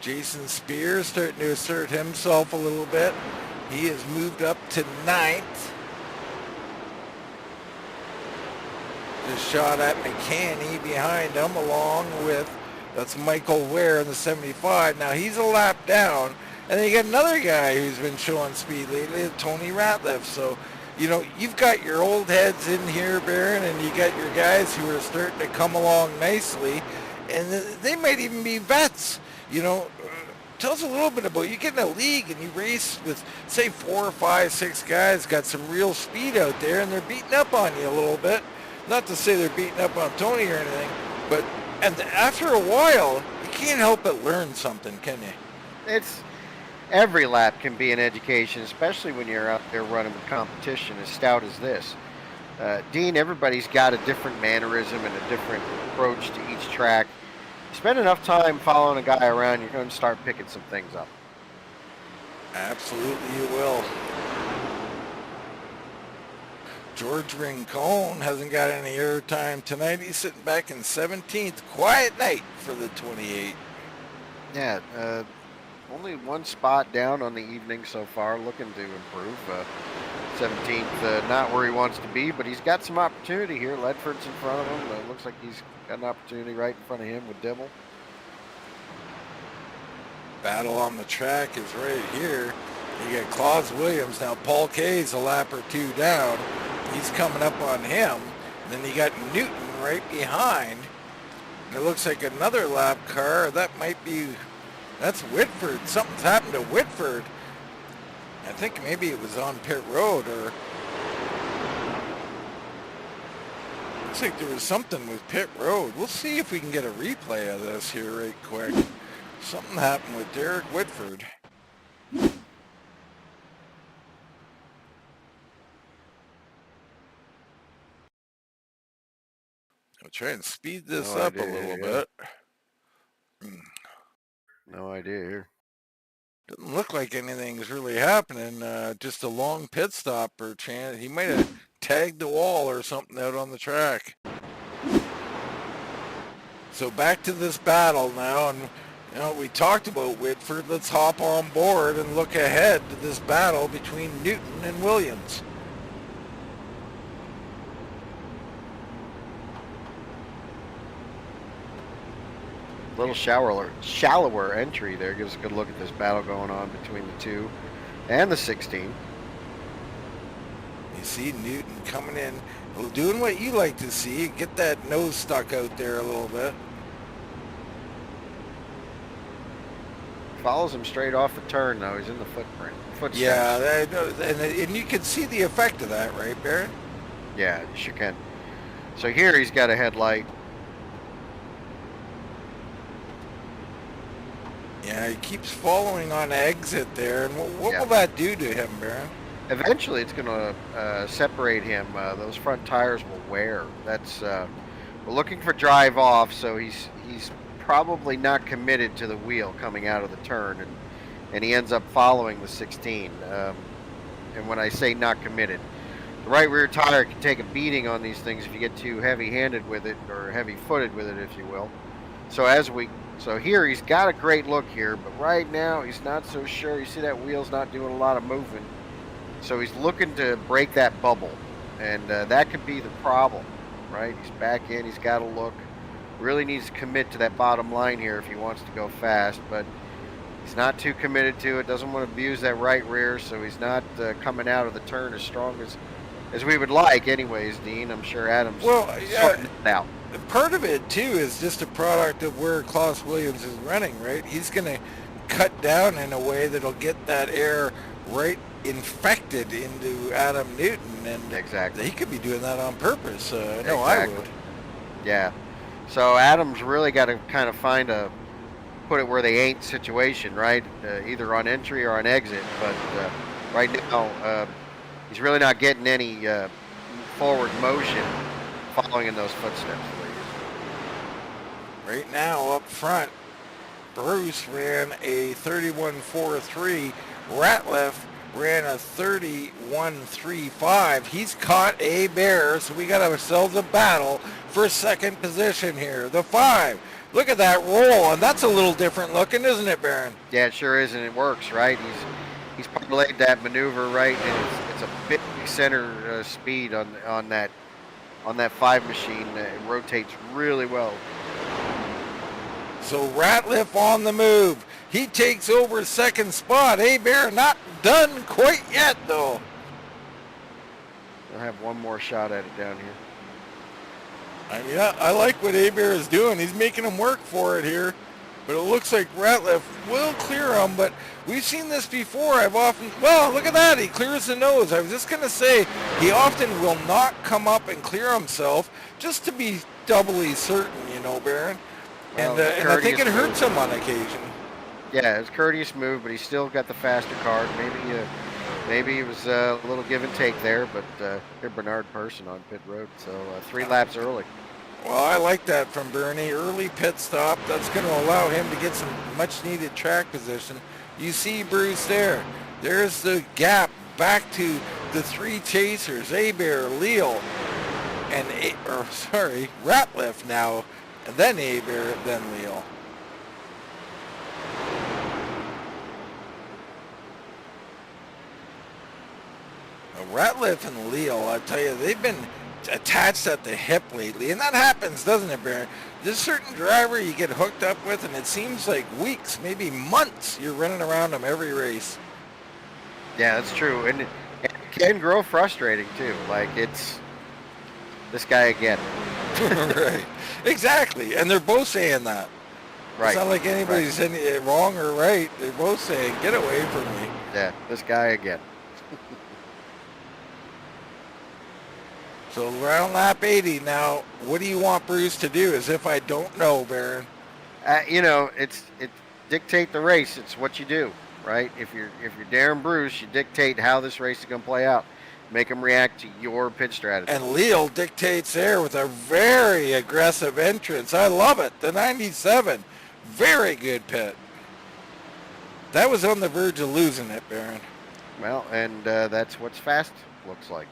S2: Jason Spears starting to assert himself a little bit. He has moved up to 9th. Just shot at McCanny behind him, along with, that's Michael Ware in the 75. Now he's a lap down. And then you got another guy who's been showing speed lately, Tony Ratliff. So, you know, you've got your old heads in here, Baron, and you got your guys who are starting to come along nicely. And they might even be vets. You know, tell us a little bit about, you get in a league and you race with, say, 4, 5, 6 guys, got some real speed out there, and they're beating up on you a little bit. Not to say they're beating up on Tony or anything, but and after a while, you can't help but learn something, can you?
S3: Every lap can be an education, especially when you're out there running with competition as stout as this. Dean, everybody's got a different mannerism and a different approach to each track. Spend enough time following a guy around, you're going to start picking some things up.
S2: Absolutely you will. George Rincon hasn't got any airtime tonight. He's sitting back in 17th. Quiet night for the 28.
S3: Yeah, only one spot down on the evening so far, looking to improve. 17th, not where he wants to be, but he's got some opportunity here. Ledford's in front of him. It looks like he's got an opportunity right in front of him with Dibble.
S2: Battle on the track is right here. You got Claus Williams. Now Paul Kay's a lap or 2 down. He's coming up on him. And then you got Newton right behind. And it looks like another lap car. That might be, that's Whitford. Something's happened to Whitford. I think maybe it was on pit road, or looks like there was something with pit road. We'll see if we can get a replay of this here right quick. Something happened with Derek Whitford. I'll try and speed this up a little bit.
S3: No idea here.
S2: Doesn't look like anything's really happening. Just a long pit stop or chance. He might have tagged the wall or something out on the track. So back to this battle now, and you know, we talked about Whitford. Let's hop on board and look ahead to this battle between Newton and Williams.
S3: Little shallower entry there. Gives us a good look at this battle going on between the 2 and the 16.
S2: You see Newton coming in, doing what you like to see, get that nose stuck out there a little bit.
S3: Follows him straight off the turn though. He's in the footsteps.
S2: Yeah, and you can see the effect of that, right, Barrett?
S3: Yeah, you sure can. So here he's got a headlight.
S2: Yeah, he keeps following on exit there, and what will that do to him, Baron?
S3: Eventually, it's going to separate him. Those front tires will wear. That's we're looking for drive off, so he's probably not committed to the wheel coming out of the turn, and he ends up following the 16. And when I say not committed, the right rear tire can take a beating on these things if you get too heavy-handed with it, or heavy-footed with it, if you will. So here he's got a great look here, but right now he's not so sure. You see that wheel's not doing a lot of movement. So he's looking to break that bubble, and that could be the problem, right? He's back in, he's got a look. Really needs to commit to that bottom line here if he wants to go fast, but he's not too committed to it. Doesn't want to abuse that right rear, so he's not coming out of the turn as strong as we would like anyways, Dean. I'm sure Adam's sorting it out.
S2: Part of it, too, is just a product of where Claus Williams is running, right? He's going to cut down in a way that'll get that air right infected into Adam Newton, and
S3: exactly.
S2: He could be doing that on purpose. I know I would.
S3: Yeah. So Adam's really got to kind of find a put it where they ain't situation, right? Either on entry or on exit. But right now, he's really not getting any forward motion following in those footsteps.
S2: Right now, up front, Bruce ran a 31.43. Ratliff ran a 31.35. He's caught a bear, so we got ourselves a battle for second position here. The 5. Look at that roll, and that's a little different looking, isn't it, Baron?
S3: Yeah, it sure is, and it works, right? He's parlayed that maneuver right, and it's a big center speed on that 5 machine. It rotates really well.
S2: So Ratliff on the move. He takes over second spot. Bear not done quite yet, though.
S3: I'll have one more shot at it down here.
S2: I mean, I like what Bear is doing. He's making him work for it here. But it looks like Ratliff will clear him, but we've seen this before. Well, look at that. He clears the nose. I was just going to say, he often will not come up and clear himself just to be doubly certain, you know, Baron.
S3: Well,
S2: And I think it hurts him on occasion.
S3: Yeah, it's a courteous move, but he still got the faster card. Maybe it was a little give and take there, but here Bernard Person on pit road, so 3 laps early.
S2: Well, I like that from Bernie. Early pit stop. That's going to allow him to get some much-needed track position. You see Bruce there. There's the gap back to the 3 chasers, Bear, Leal, and Ratliff now, and then Bear, then Leal. Ratliff and Leal, I tell you, they've been attached at the hip lately, and that happens, doesn't it, Baron? There's a certain driver you get hooked up with, and it seems like weeks, maybe months, you're running around them every race.
S3: Yeah, that's true, and it can grow frustrating too. Like, it's this guy again.
S2: Right, exactly, and they're both saying that.
S3: Right.
S2: It's not like anybody's saying it wrong or right. They're both saying, "Get away from me."
S3: Yeah, this guy again.
S2: So around lap 80 now, what do you want Bruce to do? As if I don't know, Baron.
S3: You know, it dictate the race. It's what you do, right? If you're Darren Bruce, you dictate how this race is going to play out. Make them react to your pit strategy.
S2: And Leal dictates there with a very aggressive entrance. I love it. The 97, very good pit. That was on the verge of losing it, Baron.
S3: Well, and that's what's fast looks like.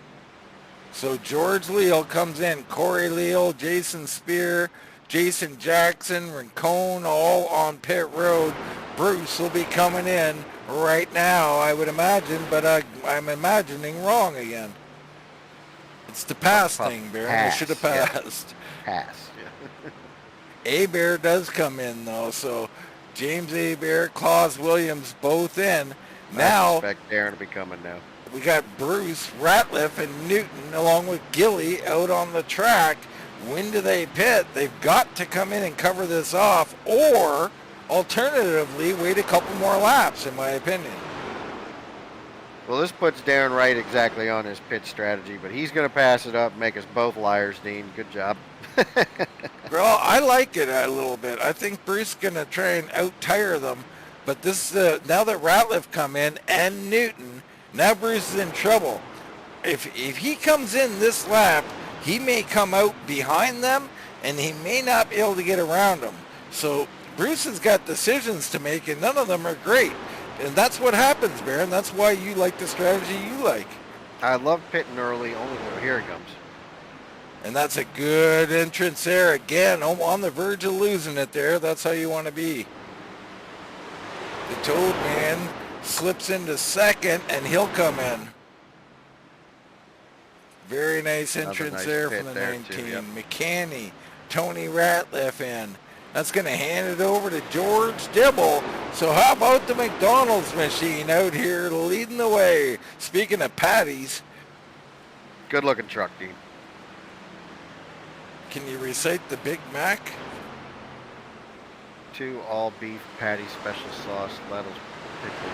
S2: So George Leal comes in. Corey Leal, Jason Spear, Jason Jackson, Rincon, all on pit road. Bruce will be coming in right now, I would imagine, but I'm imagining wrong again. It's the pass thing, Baron. I should have passed.
S3: Yeah. Pass. Yeah.
S2: Bear does come in, though, so James Bear, Claus Williams both in. Now,
S3: I expect Darren to be coming now.
S2: We got Bruce, Ratliff, and Newton, along with Gilly, out on the track. When do they pit? They've got to come in and cover this off, or alternatively, wait a couple more laps, in my opinion.
S3: Well, this puts Darren Wright exactly on his pit strategy, but he's going to pass it up, make us both liars, Dean. Good job.
S2: Well, I like it a little bit. I think Bruce is going to try and out-tire them, but this now that Ratliff come in and Newton, now Bruce is in trouble. If he comes in this lap, he may come out behind them, and he may not be able to get around them. So Bruce has got decisions to make, and none of them are great. And that's what happens, Baron. That's why you like the strategy you like.
S3: I love pitting early. Here he comes.
S2: And that's a good entrance there. Again, on the verge of losing it there. That's how you want to be. The Toad Man slips into second, and he'll come in. Very nice entrance
S3: nice
S2: there
S3: pit
S2: from the
S3: there
S2: 19.
S3: too, yep.
S2: McCanny, Tony Ratliff in. That's going to hand it over to George Dibble. So how about the McDonald's machine out here leading the way? Speaking of patties.
S3: Good looking truck, Dean.
S2: Can you recite the Big Mac?
S3: 2 all beef patty, special sauce, lettuce, pickles.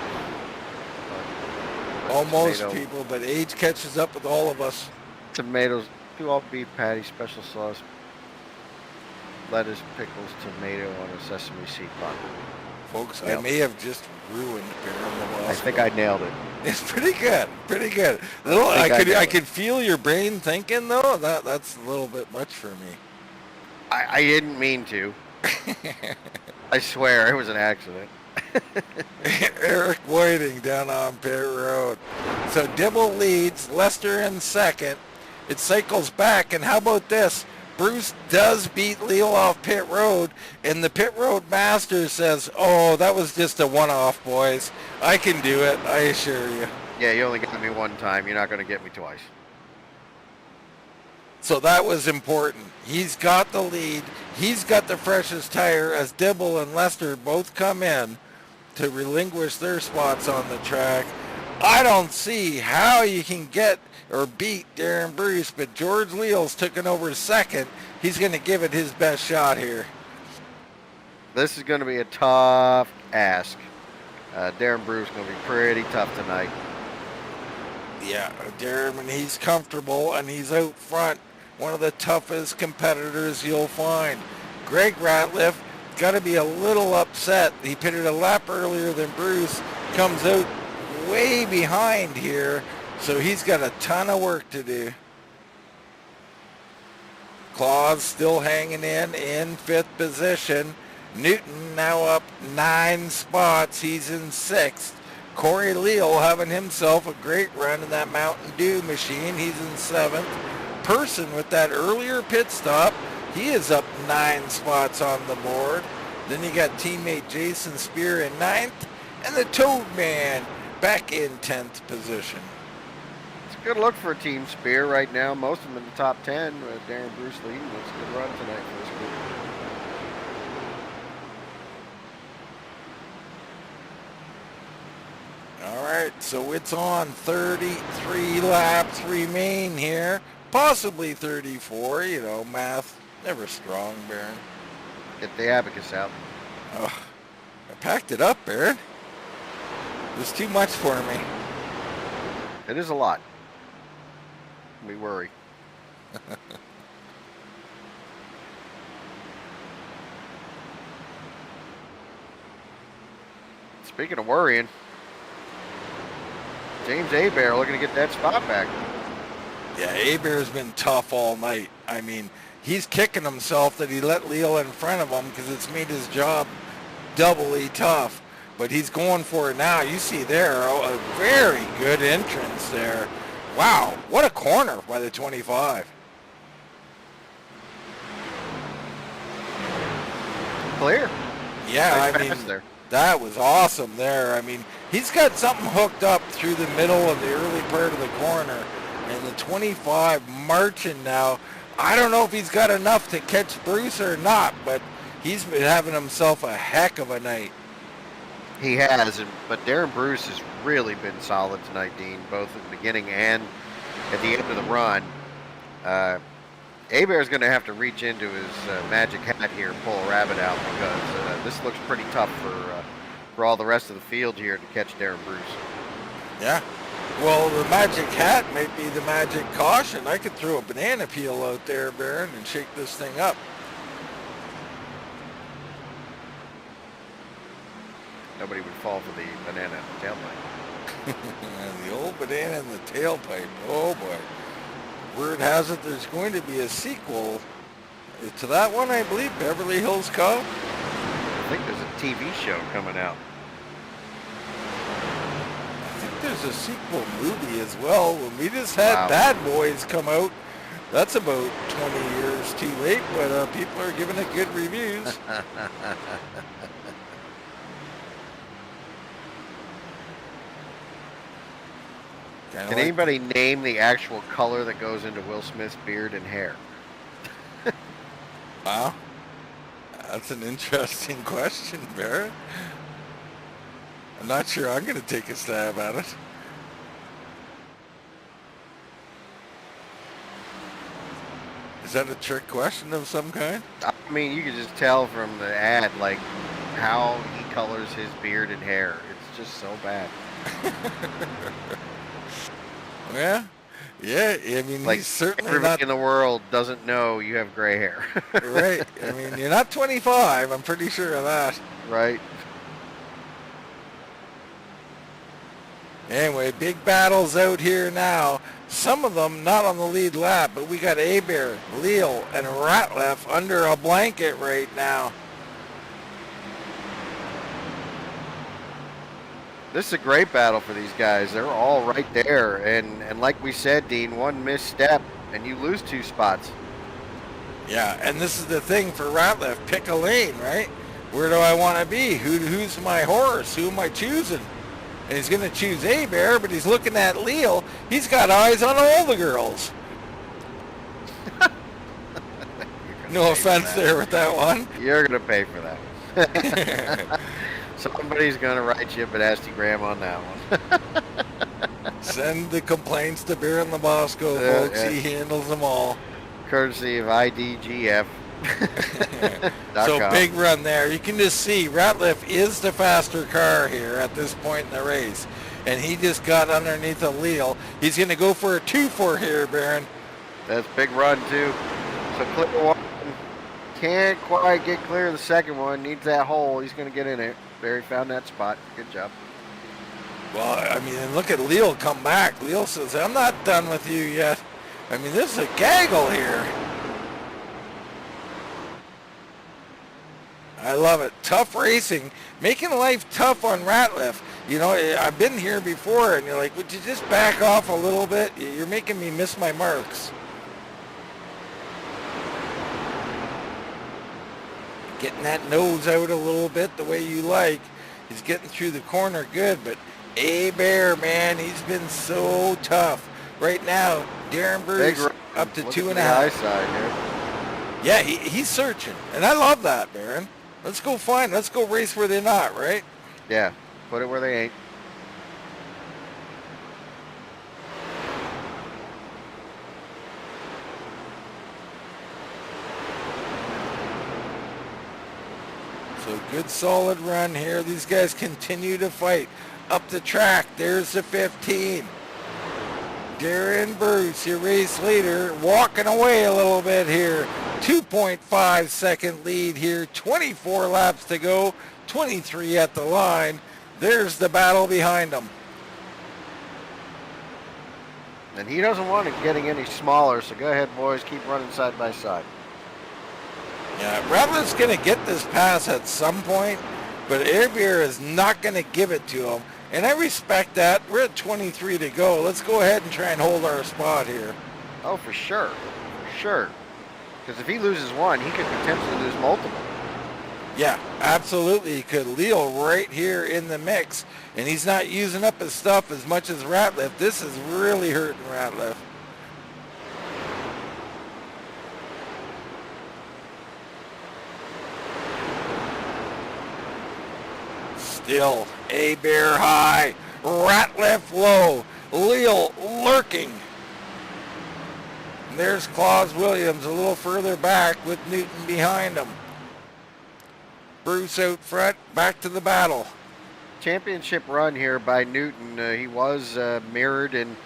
S2: Almost,
S3: tomato,
S2: people, but age catches up with all of us.
S3: tomatoes, 2 all beef patty, special sauce, lettuce, pickles, tomato on a sesame seed pot.
S2: Folks,
S3: Yep.
S2: I may have just ruined Baron.
S3: I think I nailed it.
S2: It's pretty good, pretty good. I could feel your brain thinking though. That's a little bit much for me.
S3: I didn't mean to. I swear, it was an accident.
S2: Eric Whiting down on pit road. So Dibble leads, Lester in second. It cycles back, and how about this? Bruce does beat Leal off pit road, and the pit road master says, oh, that was just a one-off, boys. I can do it, I assure you.
S3: Yeah, you only got me one time. You're not going to get me twice.
S2: So that was important. He's got the lead. He's got the freshest tire as Dibble and Lester both come in to relinquish their spots on the track. I don't see how you can get or beat Darren Bruce, but George Leal's taken over second. He's going to give it his best shot here.
S3: This is going to be a tough ask. Darren Bruce is going to be pretty tough tonight.
S2: Yeah, Darren, when he's comfortable and he's out front, one of the toughest competitors you'll find. Greg Ratliff got to be a little upset. He pitted a lap earlier than Bruce, comes out way behind here, so he's got a ton of work to do. Claus still hanging in fifth position. Newton now up 9 spots. He's in 6th. Corey Leal having himself a great run in that Mountain Dew machine. He's in 7th. Person with that earlier pit stop, he is up 9 spots on the board. Then you got teammate Jason Spear in 9th, and the Toad Man back in 10th position.
S3: It's a good look for Team Spear right now. Most of them in the top 10 with Darren Bruce leading. It's a good run tonight for this group.
S2: All right, so it's on. 33 laps remain here. Possibly 34, you know, math never strong, Baron.
S3: Get the abacus out.
S2: Oh, I packed it up, Baron. It was too much for me.
S3: It is a lot. We worry. Speaking of worrying, James Hebert looking to get that spot back.
S2: Yeah, Hebert's been tough all night. I mean, he's kicking himself that he let Leal in front of him because it's made his job doubly tough. But he's going for it now. You see there, a very good entrance there. Wow, what a corner by the 25.
S3: Clear.
S2: Yeah,
S3: Nice
S2: I mean,
S3: pass there.
S2: that was awesome there. I mean, he's got something hooked up through the middle of the early part of the corner. And the 25 marching now. I don't know if he's got enough to catch Bruce or not, but he's been having himself a heck of a night.
S3: He has, but Darren Bruce has really been solid tonight, Dean, both at the beginning and at the end of the run. Hebert's going to have to reach into his magic hat here and pull a rabbit out because this looks pretty tough for all the rest of the field here to catch Darren Bruce.
S2: Yeah. Well, the magic hat might be the magic caution. I could throw a banana peel out there, Baron, and shake this thing up.
S3: Nobody would fall for the banana in the tailpipe.
S2: The old banana in the tailpipe. Oh, boy. Word has it there's going to be a sequel to that one, I believe, Beverly Hills Cop.
S3: I think there's a TV show coming out.
S2: I think there's a sequel movie as well. When we just had Bad Boys come out, that's about 20 years too late, but people are giving it good reviews.
S3: Can anybody name the actual color that goes into Will Smith's beard and hair?
S2: Wow. That's an interesting question, Barrett. I'm not sure I'm going to take a stab at it. Is that a trick question of some kind?
S3: I mean, you could just tell from the ad, like, how he colors his beard and hair. It's just so bad.
S2: Yeah, I mean,
S3: like,
S2: he's certainly
S3: everybody
S2: not
S3: in the world doesn't know you have gray hair.
S2: right. I mean, you're not 25. I'm pretty sure of that.
S3: Right.
S2: Anyway, big battles out here now. Some of them not on the lead lap, but we got Hebert, Leal, and Ratliff under a blanket right now.
S3: This is a great battle for these guys. They're all right there. And like we said, Dean, one misstep and you lose 2 spots.
S2: Yeah, and this is the thing for Ratliff. Pick a lane, right? Where do I want to be? Who's my horse? Who am I choosing? And he's going to choose A-Bear, but he's looking at Leal. He's got eyes on all the girls. No offense there with that one.
S3: You're going to pay for that. Somebody's going to write you a nasty gram on that one.
S2: Send the complaints to Bear and Labosco, folks. He handles them all.
S3: Courtesy of IDGF.
S2: So big run there. You can just see Ratliff is the faster car here at this point in the race. And he just got underneath a Leal. He's going to go for a 2-4 here, Baron.
S3: That's big run, too. So clear one. Can't quite get clear of the second one. Needs that hole. He's going to get in it. Barry found that spot. Good job.
S2: Well, I mean, and look at Leal come back. Leal says, I'm not done with you yet. I mean, this is a gaggle here. I love it. Tough racing. Making life tough on Ratliff. You know, I've been here before, and you're like, would you just back off a little bit? You're making me miss my marks. Getting that nose out a little bit the way you like. He's getting through the corner good, but A-Bear, man, he's been so tough. Right now, Darren Bruce up to 2.5. Yeah, he's searching, and I love that, Baron. Let's go race where they're not, right?
S3: Yeah, put it where they ain't.
S2: So good solid run here. These guys continue to fight up the track. There's the 15. Darren Bruce, your race leader, walking away a little bit here. 2.5 second lead here. 24 laps to go. 23 at the line. There's the battle behind them.
S3: And he doesn't want it getting any smaller, so go ahead, boys. Keep running side by side.
S2: Yeah, Ratliff's going to get this pass at some point, but A-Bear is not going to give it to him. And I respect that. We're at 23 to go. Let's go ahead and try and hold our spot here.
S3: Oh, for sure. For sure. Because if he loses one, he could potentially lose multiple.
S2: Yeah, absolutely. He could. Leal right here in the mix. And he's not using up his stuff as much as Ratliff. This is really hurting Ratliff. Still, A-Bear high, Ratliff low, Leal lurking. And there's Claus Williams a little further back with Newton behind him. Bruce out front, back to the battle.
S3: Championship run here by Newton. He was mirrored in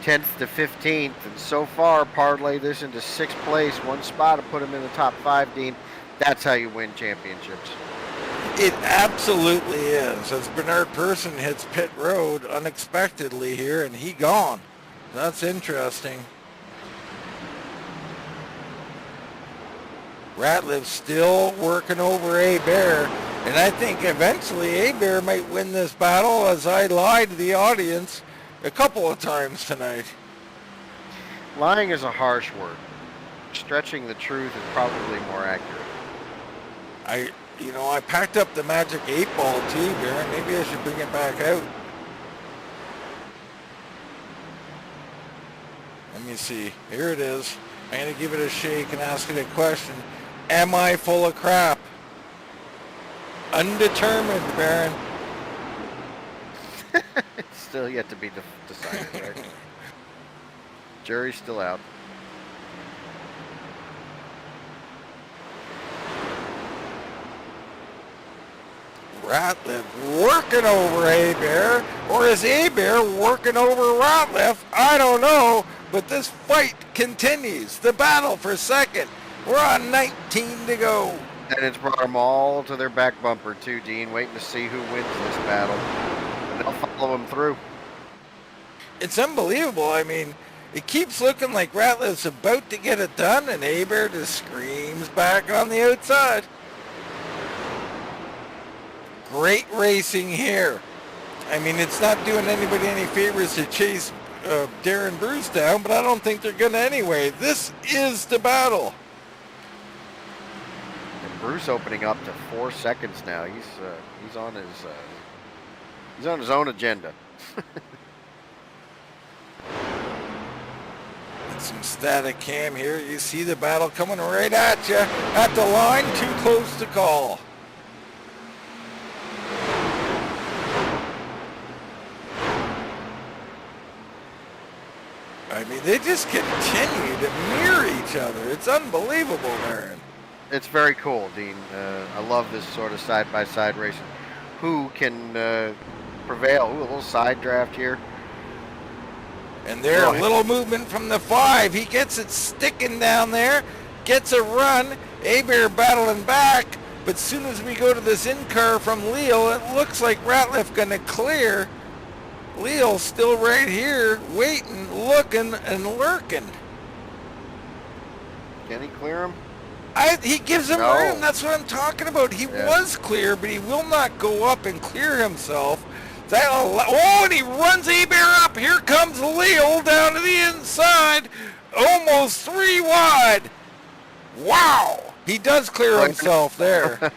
S3: 10th to 15th, and so far parlay this into 6th place. One spot to put him in the top 5, Dean. That's how you win championships.
S2: It absolutely is. As Bernard Person hits pit road unexpectedly here, and he gone. That's interesting. Ratliff still working over A-Bear, and I think eventually A-Bear might win this battle, as I lied to the audience a couple of times tonight.
S3: Lying is a harsh word. Stretching the truth is probably more accurate.
S2: I packed up the magic 8-ball too, Baron. Maybe I should bring it back out. Let me see. Here it is. I'm going to give it a shake and ask it a question. Am I full of crap? Undetermined, Baron.
S3: It's still yet to be decided, right? Jury's still out.
S2: Ratliff working over A-Bear, or is A-Bear working over Ratliff? I don't know, but this fight continues. The battle for second. We're on 19 to go.
S3: And it's brought them all to their back bumper too, Dean, waiting to see who wins this battle. And they'll follow them through.
S2: It's unbelievable. I mean, it keeps looking like Ratliff's about to get it done, and A-Bear just screams back on the outside. Great racing here. I mean, it's not doing anybody any favors to chase Darren Bruce down, but I don't think they're going to anyway. This is the battle.
S3: And Bruce opening up to 4 seconds now. He's on his own agenda.
S2: Some static cam here. You see the battle coming right at you. At the line, too close to call. I mean, they just continue to mirror each other. It's unbelievable, Aaron.
S3: It's very cool, Dean. I love this sort of side-by-side racing. Who can prevail? Ooh, a little side draft here.
S2: And there, a little movement from the 5. He gets it sticking down there. Gets a run. Hebert battling back. But as soon as we go to this in-car from Leal, it looks like Ratliff going to clear. Leal still right here, waiting, looking, and lurking.
S3: Can he clear him?
S2: He gives him room. That's what I'm talking about. He was clear, but he will not go up and clear himself. And he runs Hebert up. Here comes Leal down to the inside. Almost 3 wide. Wow. He does clear himself there.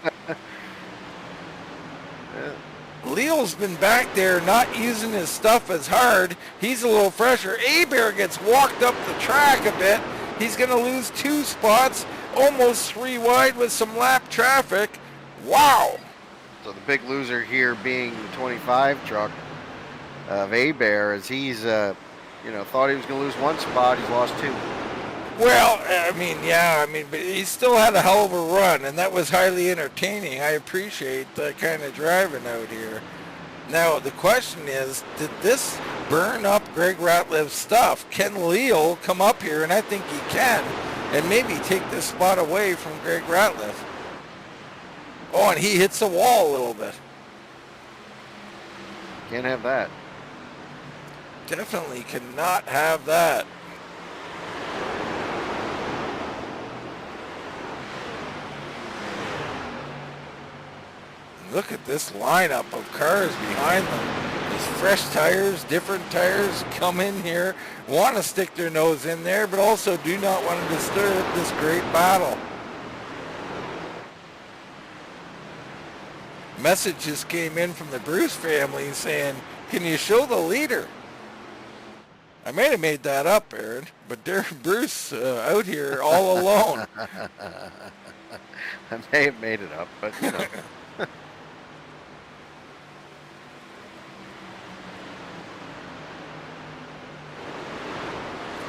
S2: Leal's been back there not using his stuff as hard. He's a little fresher. Hebert gets walked up the track a bit. He's going to lose 2 spots. Almost 3 wide with some lap traffic. Wow.
S3: So the big loser here being the 25 truck of Hebert, as he's, thought he was going to lose 1 spot. He's lost 2.
S2: Well, but he still had a hell of a run, and that was highly entertaining. I appreciate that kind of driving out here. Now, the question is, did this burn up Greg Ratliff's stuff? Can Leal come up here, and I think he can, and maybe take this spot away from Greg Ratliff? Oh, and he hits the wall a little bit.
S3: Can't have that.
S2: Definitely cannot have that. Look at this lineup of cars behind them. There's fresh tires, different tires come in here, want to stick their nose in there, but also do not want to disturb this great battle. Messages came in from the Bruce family saying, can you show the leader? I may have made that up, Aaron, but there's Bruce out here all alone.
S3: I may have made it up, but you know.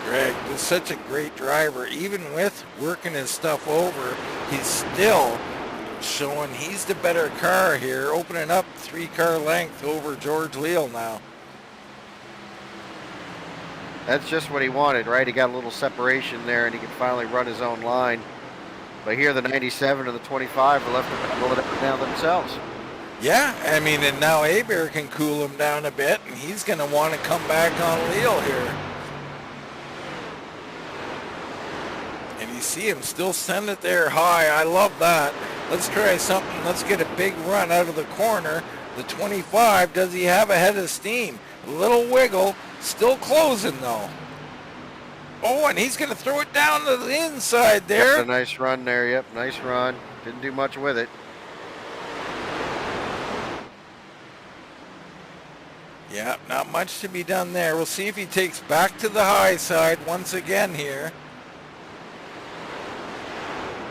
S2: Greg is such a great driver. Even with working his stuff over, he's still showing he's the better car here, opening up 3-car length over George Leal now.
S3: That's just what he wanted, right? He got a little separation there, and he could finally run his own line. But here, the 97 and the 25 are left to battle it down themselves.
S2: Yeah, I mean, and now Hebert can cool him down a bit, and he's going to want to come back on Leal here. And you see him still send it there high. I love that. Let's try something. Let's get a big run out of the corner. The 25, does he have a head of steam? A little wiggle. Still closing, though. Oh, and he's going to throw it down to the inside there.
S3: Yep, a nice run there. Yep, nice run. Didn't do much with it.
S2: Yeah, not much to be done there. We'll see if he takes back to the high side once again here.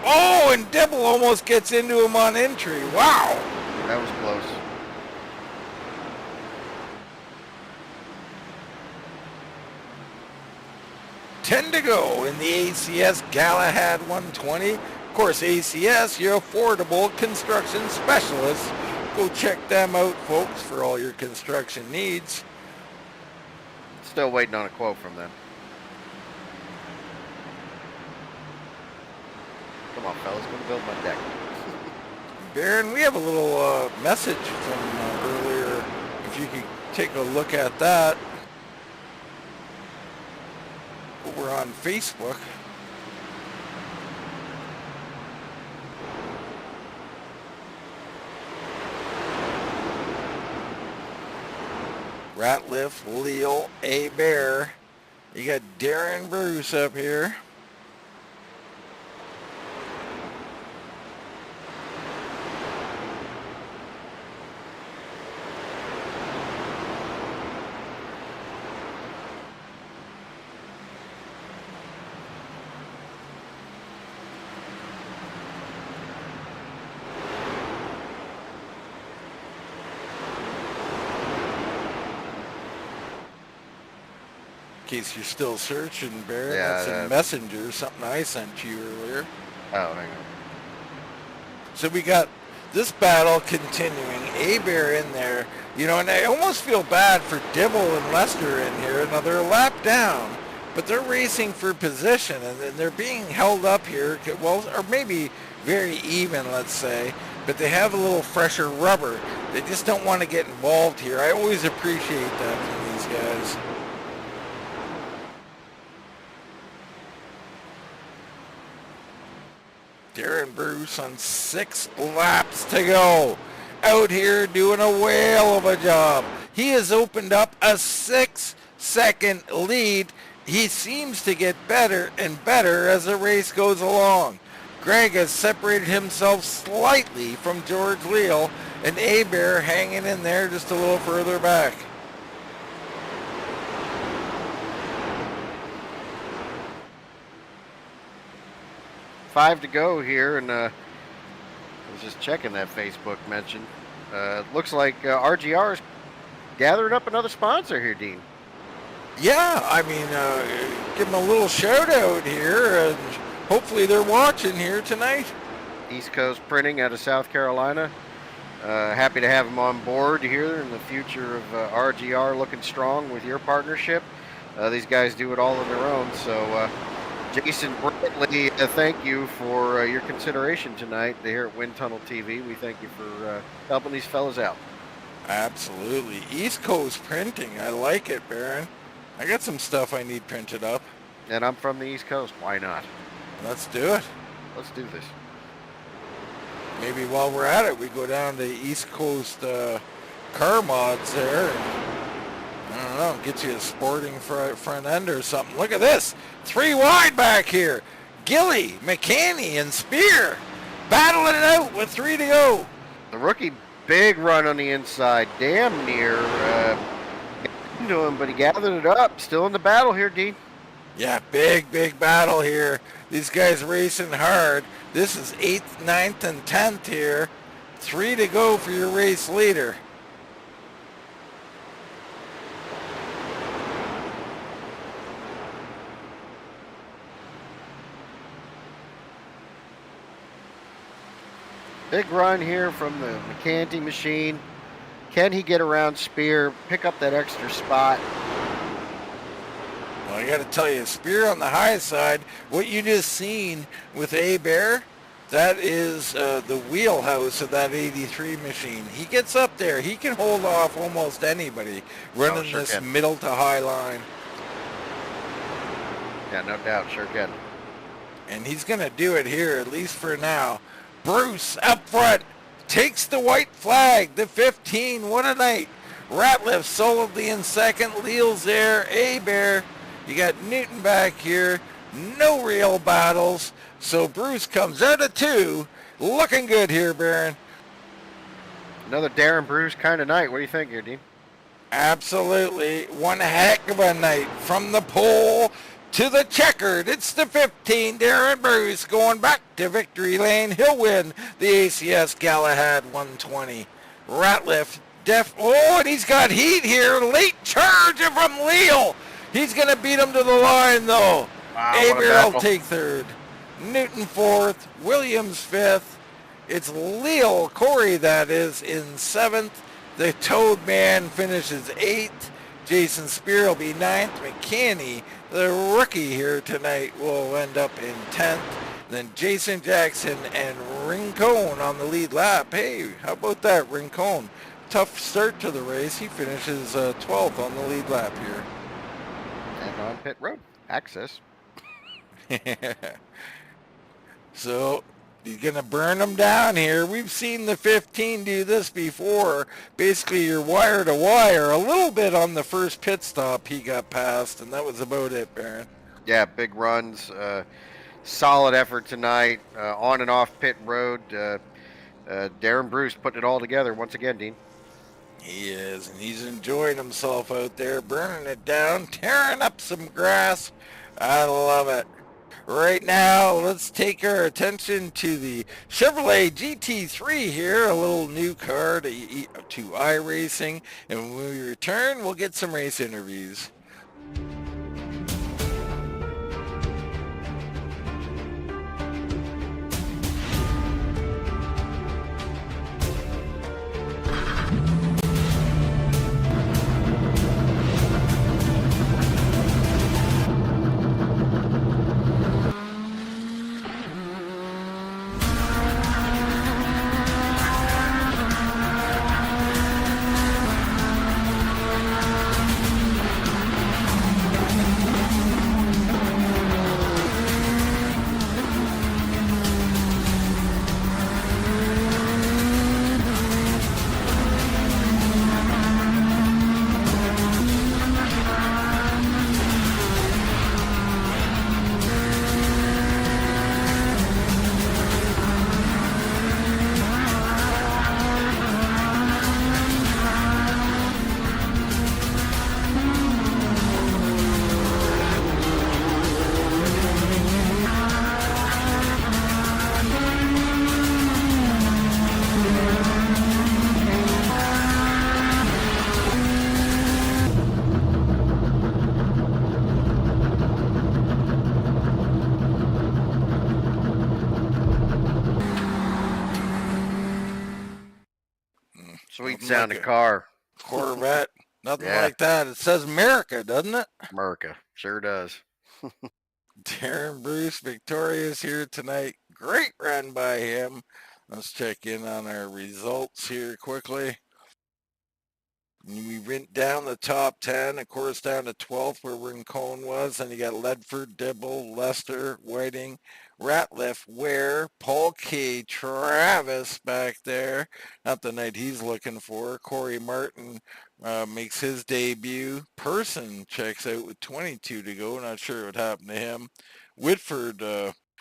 S2: Oh, and Dibble almost gets into him on entry. Wow.
S3: That was close.
S2: $10 to go in the ACS Galahad 120. Of course, ACS, your affordable construction specialists. Go check them out, folks, for all your construction needs.
S3: Still waiting on a quote from them. Come on, fellas, going to build my deck.
S2: Baron, we have a little message from earlier. If you could take a look at that. Over on Facebook. Ratliff, Leal, A Bear. You got Darren Bruce up here. In case you're still searching, Barrett, that's a messenger, something I sent you earlier.
S3: Oh, hang on.
S2: So we got this battle continuing. A-Bear in there. You know, and I almost feel bad for Dibble and Lester in here. Now, they're a lap down, but they're racing for position, and they're being held up here, well, or maybe very even, let's say, but they have a little fresher rubber. They just don't want to get involved here. I always appreciate that from these guys. Darren Bruce on 6 laps to go. Out here doing a whale of a job. He has opened up a 6-second lead. He seems to get better and better as the race goes along. Greg has separated himself slightly from George Leal, and A-Bear hanging in there just a little further back.
S3: Five to go here, and I was just checking that Facebook mention. Looks like RGR is gathering up another sponsor here, Dean.
S2: Yeah, I mean, give them a little shout out here, and hopefully they're watching here tonight.
S3: East Coast Printing out of South Carolina. Happy to have them on board here in the future of RGR, looking strong with your partnership. These guys do it all on their own, so Jason Brantley, thank you for your consideration tonight here at Wind Tunnel TV. We thank you for helping these fellas out.
S2: Absolutely. East Coast Printing. I like it, Baron. I got some stuff I need printed up.
S3: And I'm from the East Coast. Why not?
S2: Let's do it.
S3: Let's do this.
S2: Maybe while we're at it, we go down to East Coast car mods there. I don't know, get you a sporting front end or something. Look at this. 3 wide back here. Gilly, McCanny, and Spear battling it out with 3 to go.
S3: The rookie, big run on the inside. Damn near into him, but he gathered it up. Still in the battle here, Dean.
S2: Yeah, big battle here. These guys racing hard. This is 8th, 9th, and 10th here. 3 to go for your race leader.
S3: Big run here from the McCanty machine. Can he get around Spear, pick up that extra spot?
S2: Well, I got to tell you, Spear on the high side, what you just seen with A-Bear, that is the wheelhouse of that 83 machine. He gets up there. He can hold off almost anybody running this middle to high line.
S3: Yeah, no doubt. Sure can.
S2: And he's going to do it here, at least for now. Bruce up front takes the white flag, the 15. What a night. Ratliff solidly in second. Leal's there. A-Bear. You got Newton back here. No real battles. So Bruce comes out of 2. Looking good here, Baron.
S3: Another Darren Bruce kind of night. What do you think here, Dean?
S2: Absolutely. One heck of a night. From the pole to the checkered. It's the 15. Darren Bruce going back to victory lane. He'll win the ACS Galahad 120. Ratliff, oh, and he's got heat here. Late charge from Leal. He's going to beat him to the line, though.
S3: Wow,
S2: A-Bear will take 3rd. Newton 4th. Williams 5th. It's Leal, Corey that is, in 7th. The Toad Man finishes 8th. Jason Spear will be 9th. McCanny, the rookie here tonight, will end up in 10th. Then Jason Jackson and Rincon on the lead lap. Hey, how about that, Rincon? Tough start to the race. He finishes 12th on the lead lap here.
S3: And on pit road. Access.
S2: So He's going to burn them down here. We've seen the 15 do this before. Basically, you're wire to wire. A little bit on the first pit stop he got past, and that was about it, Baron.
S3: Yeah, big runs. Solid effort tonight. On and off pit road. Darren Bruce putting it all together once again, Dean.
S2: He is, and he's enjoying himself out there, burning it down, tearing up some grass. I love it. Right now, let's take our attention to the Chevrolet GT3 here, a little new car to iRacing. And when we return, we'll get some race interviews.
S3: Sweet sounding car.
S2: Corvette. Nothing like that. It says America, doesn't it?
S3: America. Sure does.
S2: Darren Bruce victorious here tonight. Great run by him. Let's check in on our results here quickly. We went down the top 10, of course, down to 12th where Rincon was. Then you got Ledford, Dibble, Lester, Whiting, Ratliff, Ware, Paul K, Travis back there. Not the night he's looking for. Corey Martin makes his debut. Person checks out with 22 to go. Not sure what happened to him. Whitford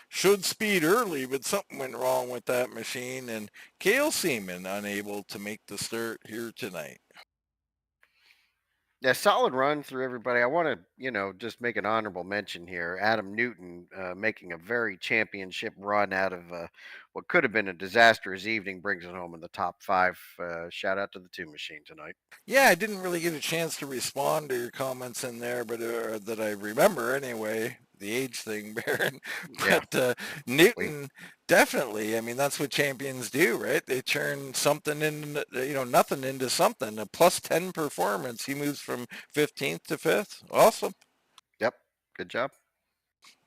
S2: showed speed early, but something went wrong with that machine. And Cale Seaman unable to make the start here tonight.
S3: Yeah, solid run through everybody. I want to, just make an honorable mention here. Adam Newton making a very championship run out of what could have been a disastrous evening, brings it home in the top 5. Shout out to the 2 Machine tonight.
S2: Yeah, I didn't really get a chance to respond to your comments in there, but that I remember anyway, the age thing, Baron. But Newton, definitely. I mean, that's what champions do, right? They turn something into, nothing into something. A plus 10 performance. He moves from 15th to 5th. Awesome.
S3: Yep. Good job.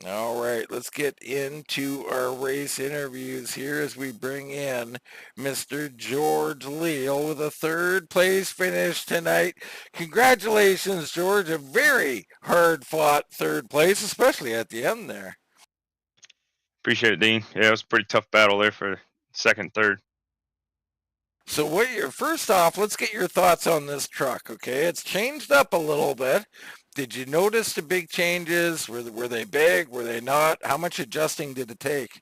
S2: All right, let's get into our race interviews here as we bring in Mr. George Leal with a 3rd place finish tonight. Congratulations, George. A very hard-fought 3rd place, especially at the end there.
S5: Appreciate it, Dean. Yeah, it was a pretty tough battle there for 2nd, 3rd.
S2: So first off, let's get your thoughts on this truck, okay? It's changed up a little bit. Did you notice the big changes? Were they big? Were they not? How much adjusting did it take?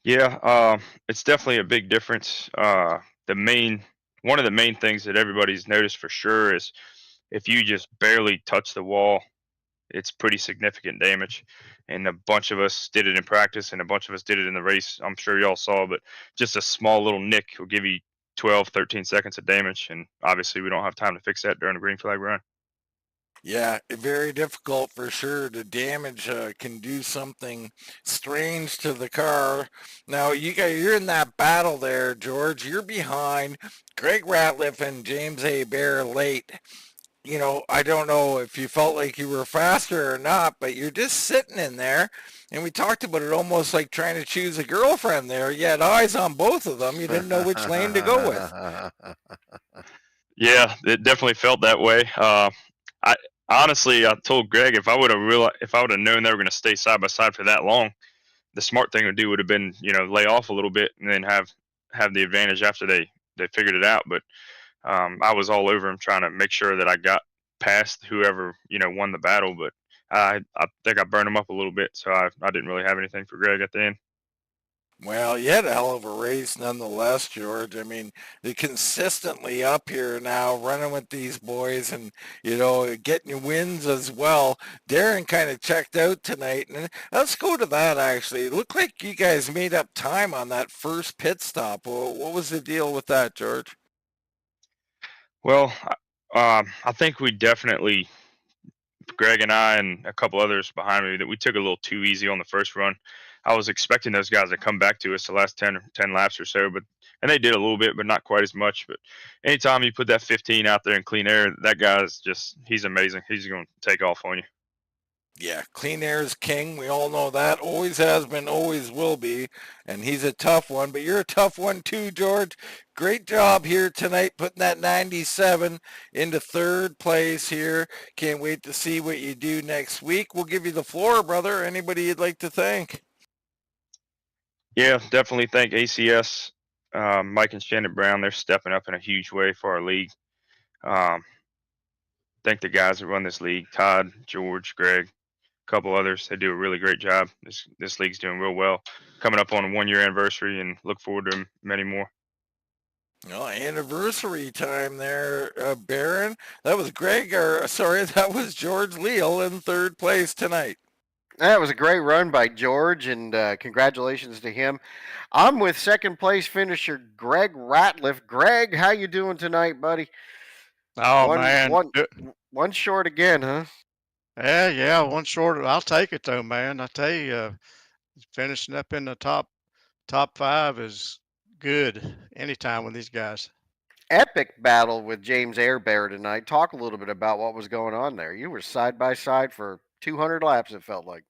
S5: Yeah, it's definitely a big difference. One of the main things that everybody's noticed for sure is if you just barely touch the wall, it's pretty significant damage. And a bunch of us did it in practice and a bunch of us did it in the race. I'm sure y'all saw, but just a small little nick will give you 12, 13 seconds of damage. And obviously we don't have time to fix that during a green flag run.
S2: Yeah, very difficult for sure. The damage can do something strange to the car. Now, you're in that battle there, George. You're behind Greg Ratliff and James A. Bear late. I don't know if you felt like you were faster or not, but you're just sitting in there. And we talked about it almost like trying to choose a girlfriend there. You had eyes on both of them. You didn't know which lane to go with.
S5: Yeah, it definitely felt that way. I told Greg if I would have known they were going to stay side by side for that long, the smart thing to do would have been, lay off a little bit and then have the advantage after they figured it out. But I was all over him trying to make sure that I got past whoever won the battle. But I think I burned him up a little bit, so I didn't really have anything for Greg at the end.
S2: Well, you had a hell of a race nonetheless, George. I mean, they're consistently up here now, running with these boys and, getting wins as well. Darren kind of checked out tonight. And let's go to that, actually. It looked like you guys made up time on that first pit stop. What was the deal with that, George?
S5: Well, I think we definitely, Greg and I and a couple others behind me, that we took a little too easy on the first run. I was expecting those guys to come back to us the last 10 laps or so, and they did a little bit, but not quite as much. But anytime you put that 15 out there in clean air, that guy's he's amazing. He's going to take off on you.
S2: Yeah, clean air is king. We all know that. Always has been, always will be. And he's a tough one. But you're a tough one too, George. Great job here tonight putting that 97 into third place here. Can't wait to see what you do next week. We'll give you the floor, brother. Anybody you'd like to thank?
S5: Yeah, definitely thank ACS, Mike and Shannon Brown. They're stepping up in a huge way for our league. Thank the guys that run this league, Todd, George, Greg, a couple others. They do a really great job. This league's doing real well. Coming up on a 1-year anniversary, and look forward to many more.
S2: Anniversary time there, Baron. That was that was George Leal in third place tonight.
S3: That was a great run by George, and congratulations to him. I'm with second place finisher Greg Ratliff. Greg, how you doing tonight, buddy?
S6: Oh, man.
S3: One short again, huh?
S6: Yeah, one short. I'll take it, though, man. I tell you, finishing up in the top 5 is good anytime with these guys.
S3: Epic battle with James Airbear tonight. Talk a little bit about what was going on there. You were side by side for 200 laps, it felt like.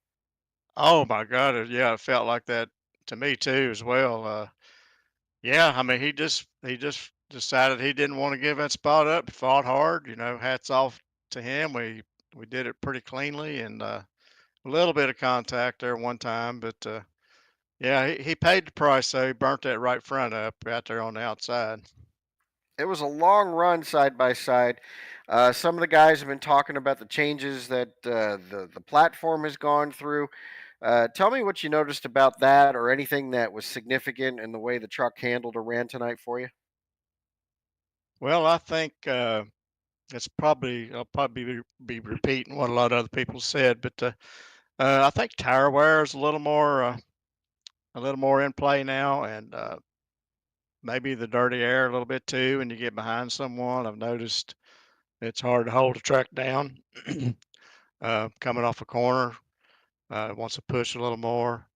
S6: Oh, my God. Yeah, it felt like that to me, too, as well. Yeah, I mean, he just decided he didn't want to give that spot up. He fought hard. Hats off to him. We did it pretty cleanly, and a little bit of contact there one time, but yeah, he paid the price, so he burnt that right front up out there on the outside.
S3: It was a long run side by side. Some of the guys have been talking about the changes that the platform has gone through. Tell me what you noticed about that, or anything that was significant in the way the truck handled or ran tonight for you.
S6: Well, I think I'll probably be repeating what a lot of other people said, but I think tire wear is a little more in play now, and maybe the dirty air a little bit too. When you get behind someone, I've noticed it's hard to hold the truck down. Coming off a corner, wants to push a little more,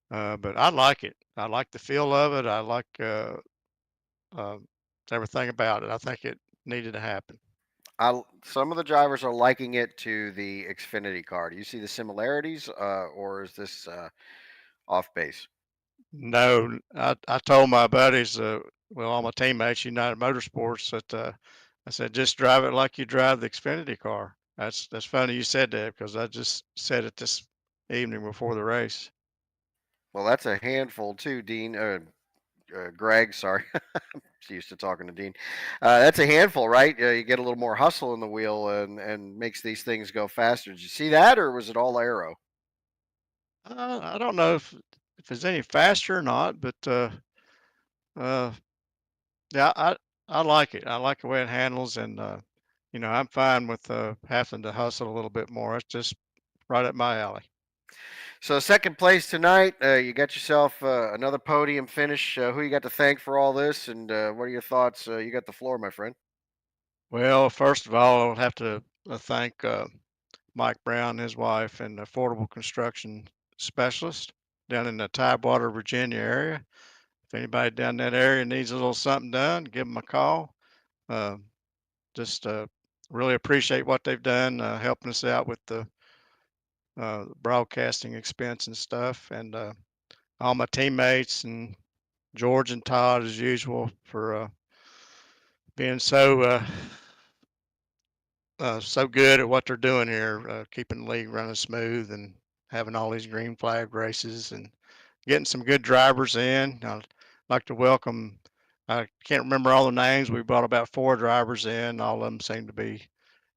S6: but I like it. I like the feel of it. I like uh, everything about it. I think it needed to happen.
S3: Some of the drivers are liking it to the Xfinity car. Do you see the similarities, or is this off base?
S6: No, I told my buddies, all my teammates, United Motorsports, that I said, just drive it like you drive the Xfinity car. That's funny you said that, because I just said it this evening before the race.
S3: Well, that's a handful too, Dean. Greg, sorry. I'm used to talking to Dean. That's a handful, right? You get a little more hustle in the wheel and makes these things go faster. Did you see that, or was it all aero?
S6: I don't know if it's any faster or not, but uh, yeah, I like it. I like the way it handles, and I'm fine with having to hustle a little bit more. It's just right up my alley.
S3: So second place tonight, you got yourself another podium finish. Who you got to thank for all this, and what are your thoughts? You got the floor, my friend.
S6: Well, first of all, I would have to thank Mike Brown and his wife, and Affordable Construction Specialist down in the Tidewater, Virginia area. If anybody down that area needs a little something done, give them a call. Uh, just really appreciate what they've done, helping us out with the broadcasting expense and stuff, and all my teammates and George and Todd, as usual, for being so good at what they're doing here, keeping the league running smooth and having all these green flag races. And getting some good drivers in. I'd like to welcome, I can't remember all the names. We brought about 4 drivers in. All of them seem to be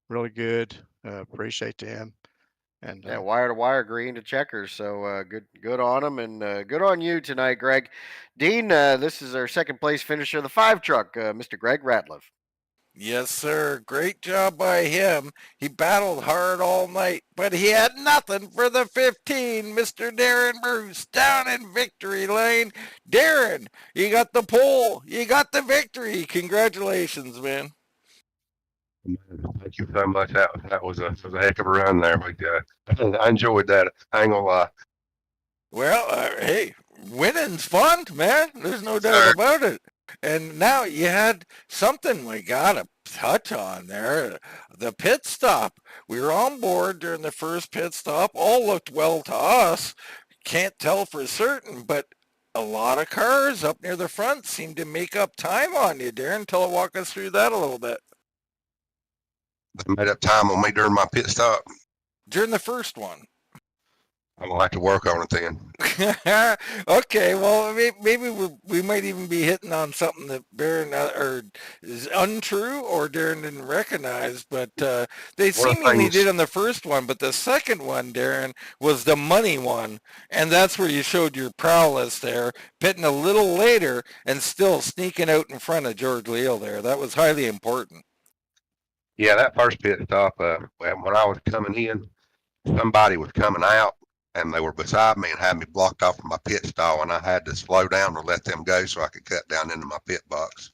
S6: really good. Appreciate them. And
S3: Yeah, wire to wire, green to checkers. So good on them, and good on you tonight, Greg. Dean, this is our second place finisher of the 5 truck, Mr. Greg Ratliff.
S2: Yes, sir. Great job by him. He battled hard all night, but he had nothing for the 15, Mr. Darren Bruce, down in victory lane. Darren, you got the pole. You got the victory. Congratulations, man.
S7: Thank you so much. That was a heck of a run there. I enjoyed that. I ain't gonna lie.
S2: Well, hey, winning's fun, man. There's no doubt about it. And now you had something we got to touch on there, the pit stop. We were on board during the first pit stop. All looked well to us. Can't tell for certain, but a lot of cars up near the front seemed to make up time on you, Darren. Walk us through that a little bit.
S7: They made up time on me during my pit stop.
S2: During the first one.
S7: I'm gonna have to work on it then.
S2: Okay, well, maybe we might even be hitting on something that Darren or is untrue or Darren didn't recognize, but they seemingly did on the first one, but the second one, Darren, was the money one, and that's where you showed your prowess there, pitting a little later and still sneaking out in front of George Leal there. That was highly important.
S7: Yeah, that first pit stop, when I was coming in, somebody was coming out, and they were beside me and had me blocked off from my pit stall, and I had to slow down to let them go so I could cut down into my pit box.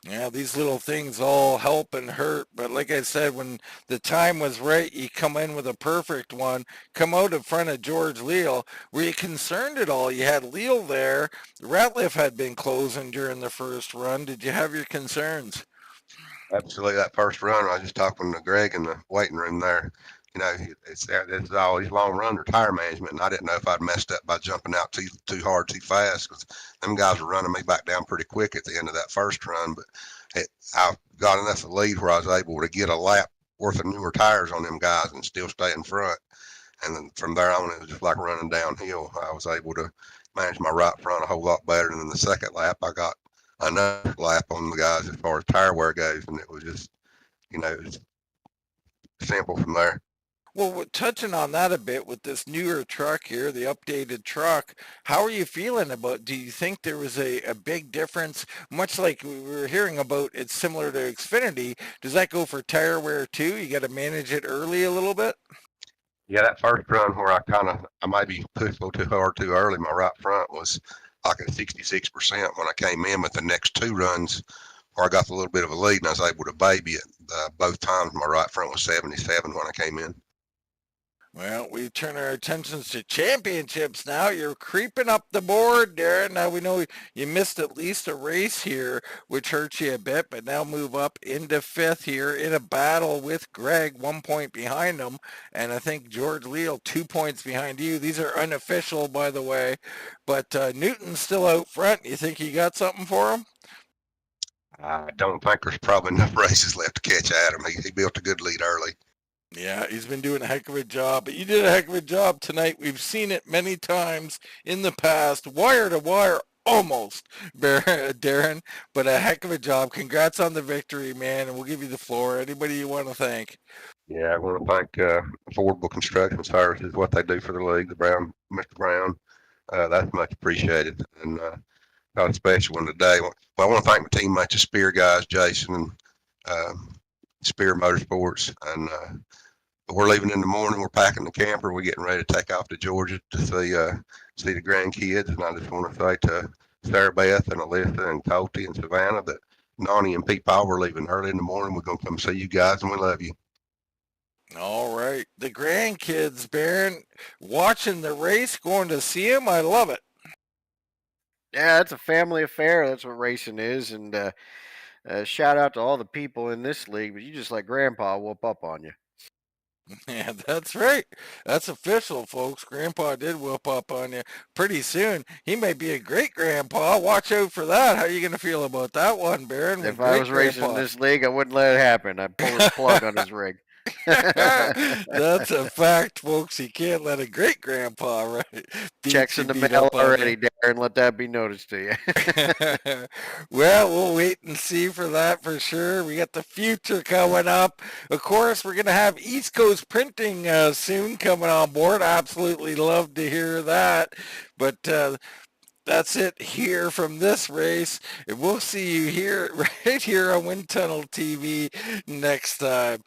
S2: Yeah, these little things all help and hurt, but like I said, when the time was right, you come in with a perfect one, come out in front of George Leal. Were you concerned at all? You had Leal there. Ratliff had been closing during the first run. Did you have your concerns?
S7: Absolutely, that first run, I was just talking to Greg in the waiting room there. You know, it's all these long runs or tire management, and I didn't know if I'd messed up by jumping out too hard, too fast, because them guys were running me back down pretty quick at the end of that first run. But I got enough of a lead where I was able to get a lap worth of newer tires on them guys and still stay in front. And then from there on, it was just like running downhill. I was able to manage my right front a whole lot better. And then the second lap, I got another lap on the guys as far as tire wear goes, and it was just, you know, it was simple from there.
S2: Well, touching on that a bit with this newer truck here, the updated truck, how are you feeling about, do you think there was a big difference, much like we were hearing about, it's similar to Xfinity, does that go for tire wear too? You got to manage it early a little bit?
S7: Yeah, that first run where I might be pushed a little too hard too early, my right front was like at 66% when I came in, but the next 2 runs where I got a little bit of a lead and I was able to baby it, both times my right front was 77 when I came in.
S2: Well, we turn our attentions to championships now. You're creeping up the board, Darren. Now we know you missed at least a race here, which hurts you a bit, but now move up into 5th here in a battle with Greg, 1 point behind him. And I think George Leal, 2 points behind you. These are unofficial, by the way. But Newton's still out front. You think you got something for him?
S7: I don't think there's probably enough races left to catch Adam. He built a good lead early.
S2: Yeah, he's been doing a heck of a job, but you did a heck of a job tonight. We've seen it many times in the past, wire to wire, almost, Darren, but a heck of a job. Congrats on the victory, man, and we'll give you the floor. Anybody you want to thank?
S7: Yeah, I want to thank Affordable Construction Services, what they do for the league, Mr. Brown. That's much appreciated, and got a special one today. Well, I want to thank my teammates, the Spear guys, Jason and Spear Motorsports, and we're leaving in the morning. We're packing the camper. We're getting ready to take off to Georgia to see the grandkids. And I just want to say to Sarah Beth and Alyssa and Colty and Savannah that Nani and Pete Paul, we're leaving early in the morning. We're going to come see you guys, and we love you.
S2: All right. The grandkids, Baron, watching the race, going to see them. I love it.
S3: Yeah, it's a family affair. That's what racing is. And shout out to all the people in this league, but you just let Grandpa whoop up on you.
S2: Yeah, that's right. That's official, folks. Grandpa did whoop up on you pretty soon. He may be a great grandpa. Watch out for that. How are you going to feel about that one, Baron?
S3: If I was racing in this league, I wouldn't let it happen. I'd pull his plug on his rig.
S2: That's a fact, folks. You can't let a great grandpa right
S3: Checks in the mail already, Darren. Let that be noticed to you.
S2: Well, we'll wait and see for that for sure. We got the future coming up. Of course, we're going to have East Coast Printing soon coming on board. Absolutely love to hear that. But that's it here from this race. And we'll see you here right here on Wind Tunnel TV next time.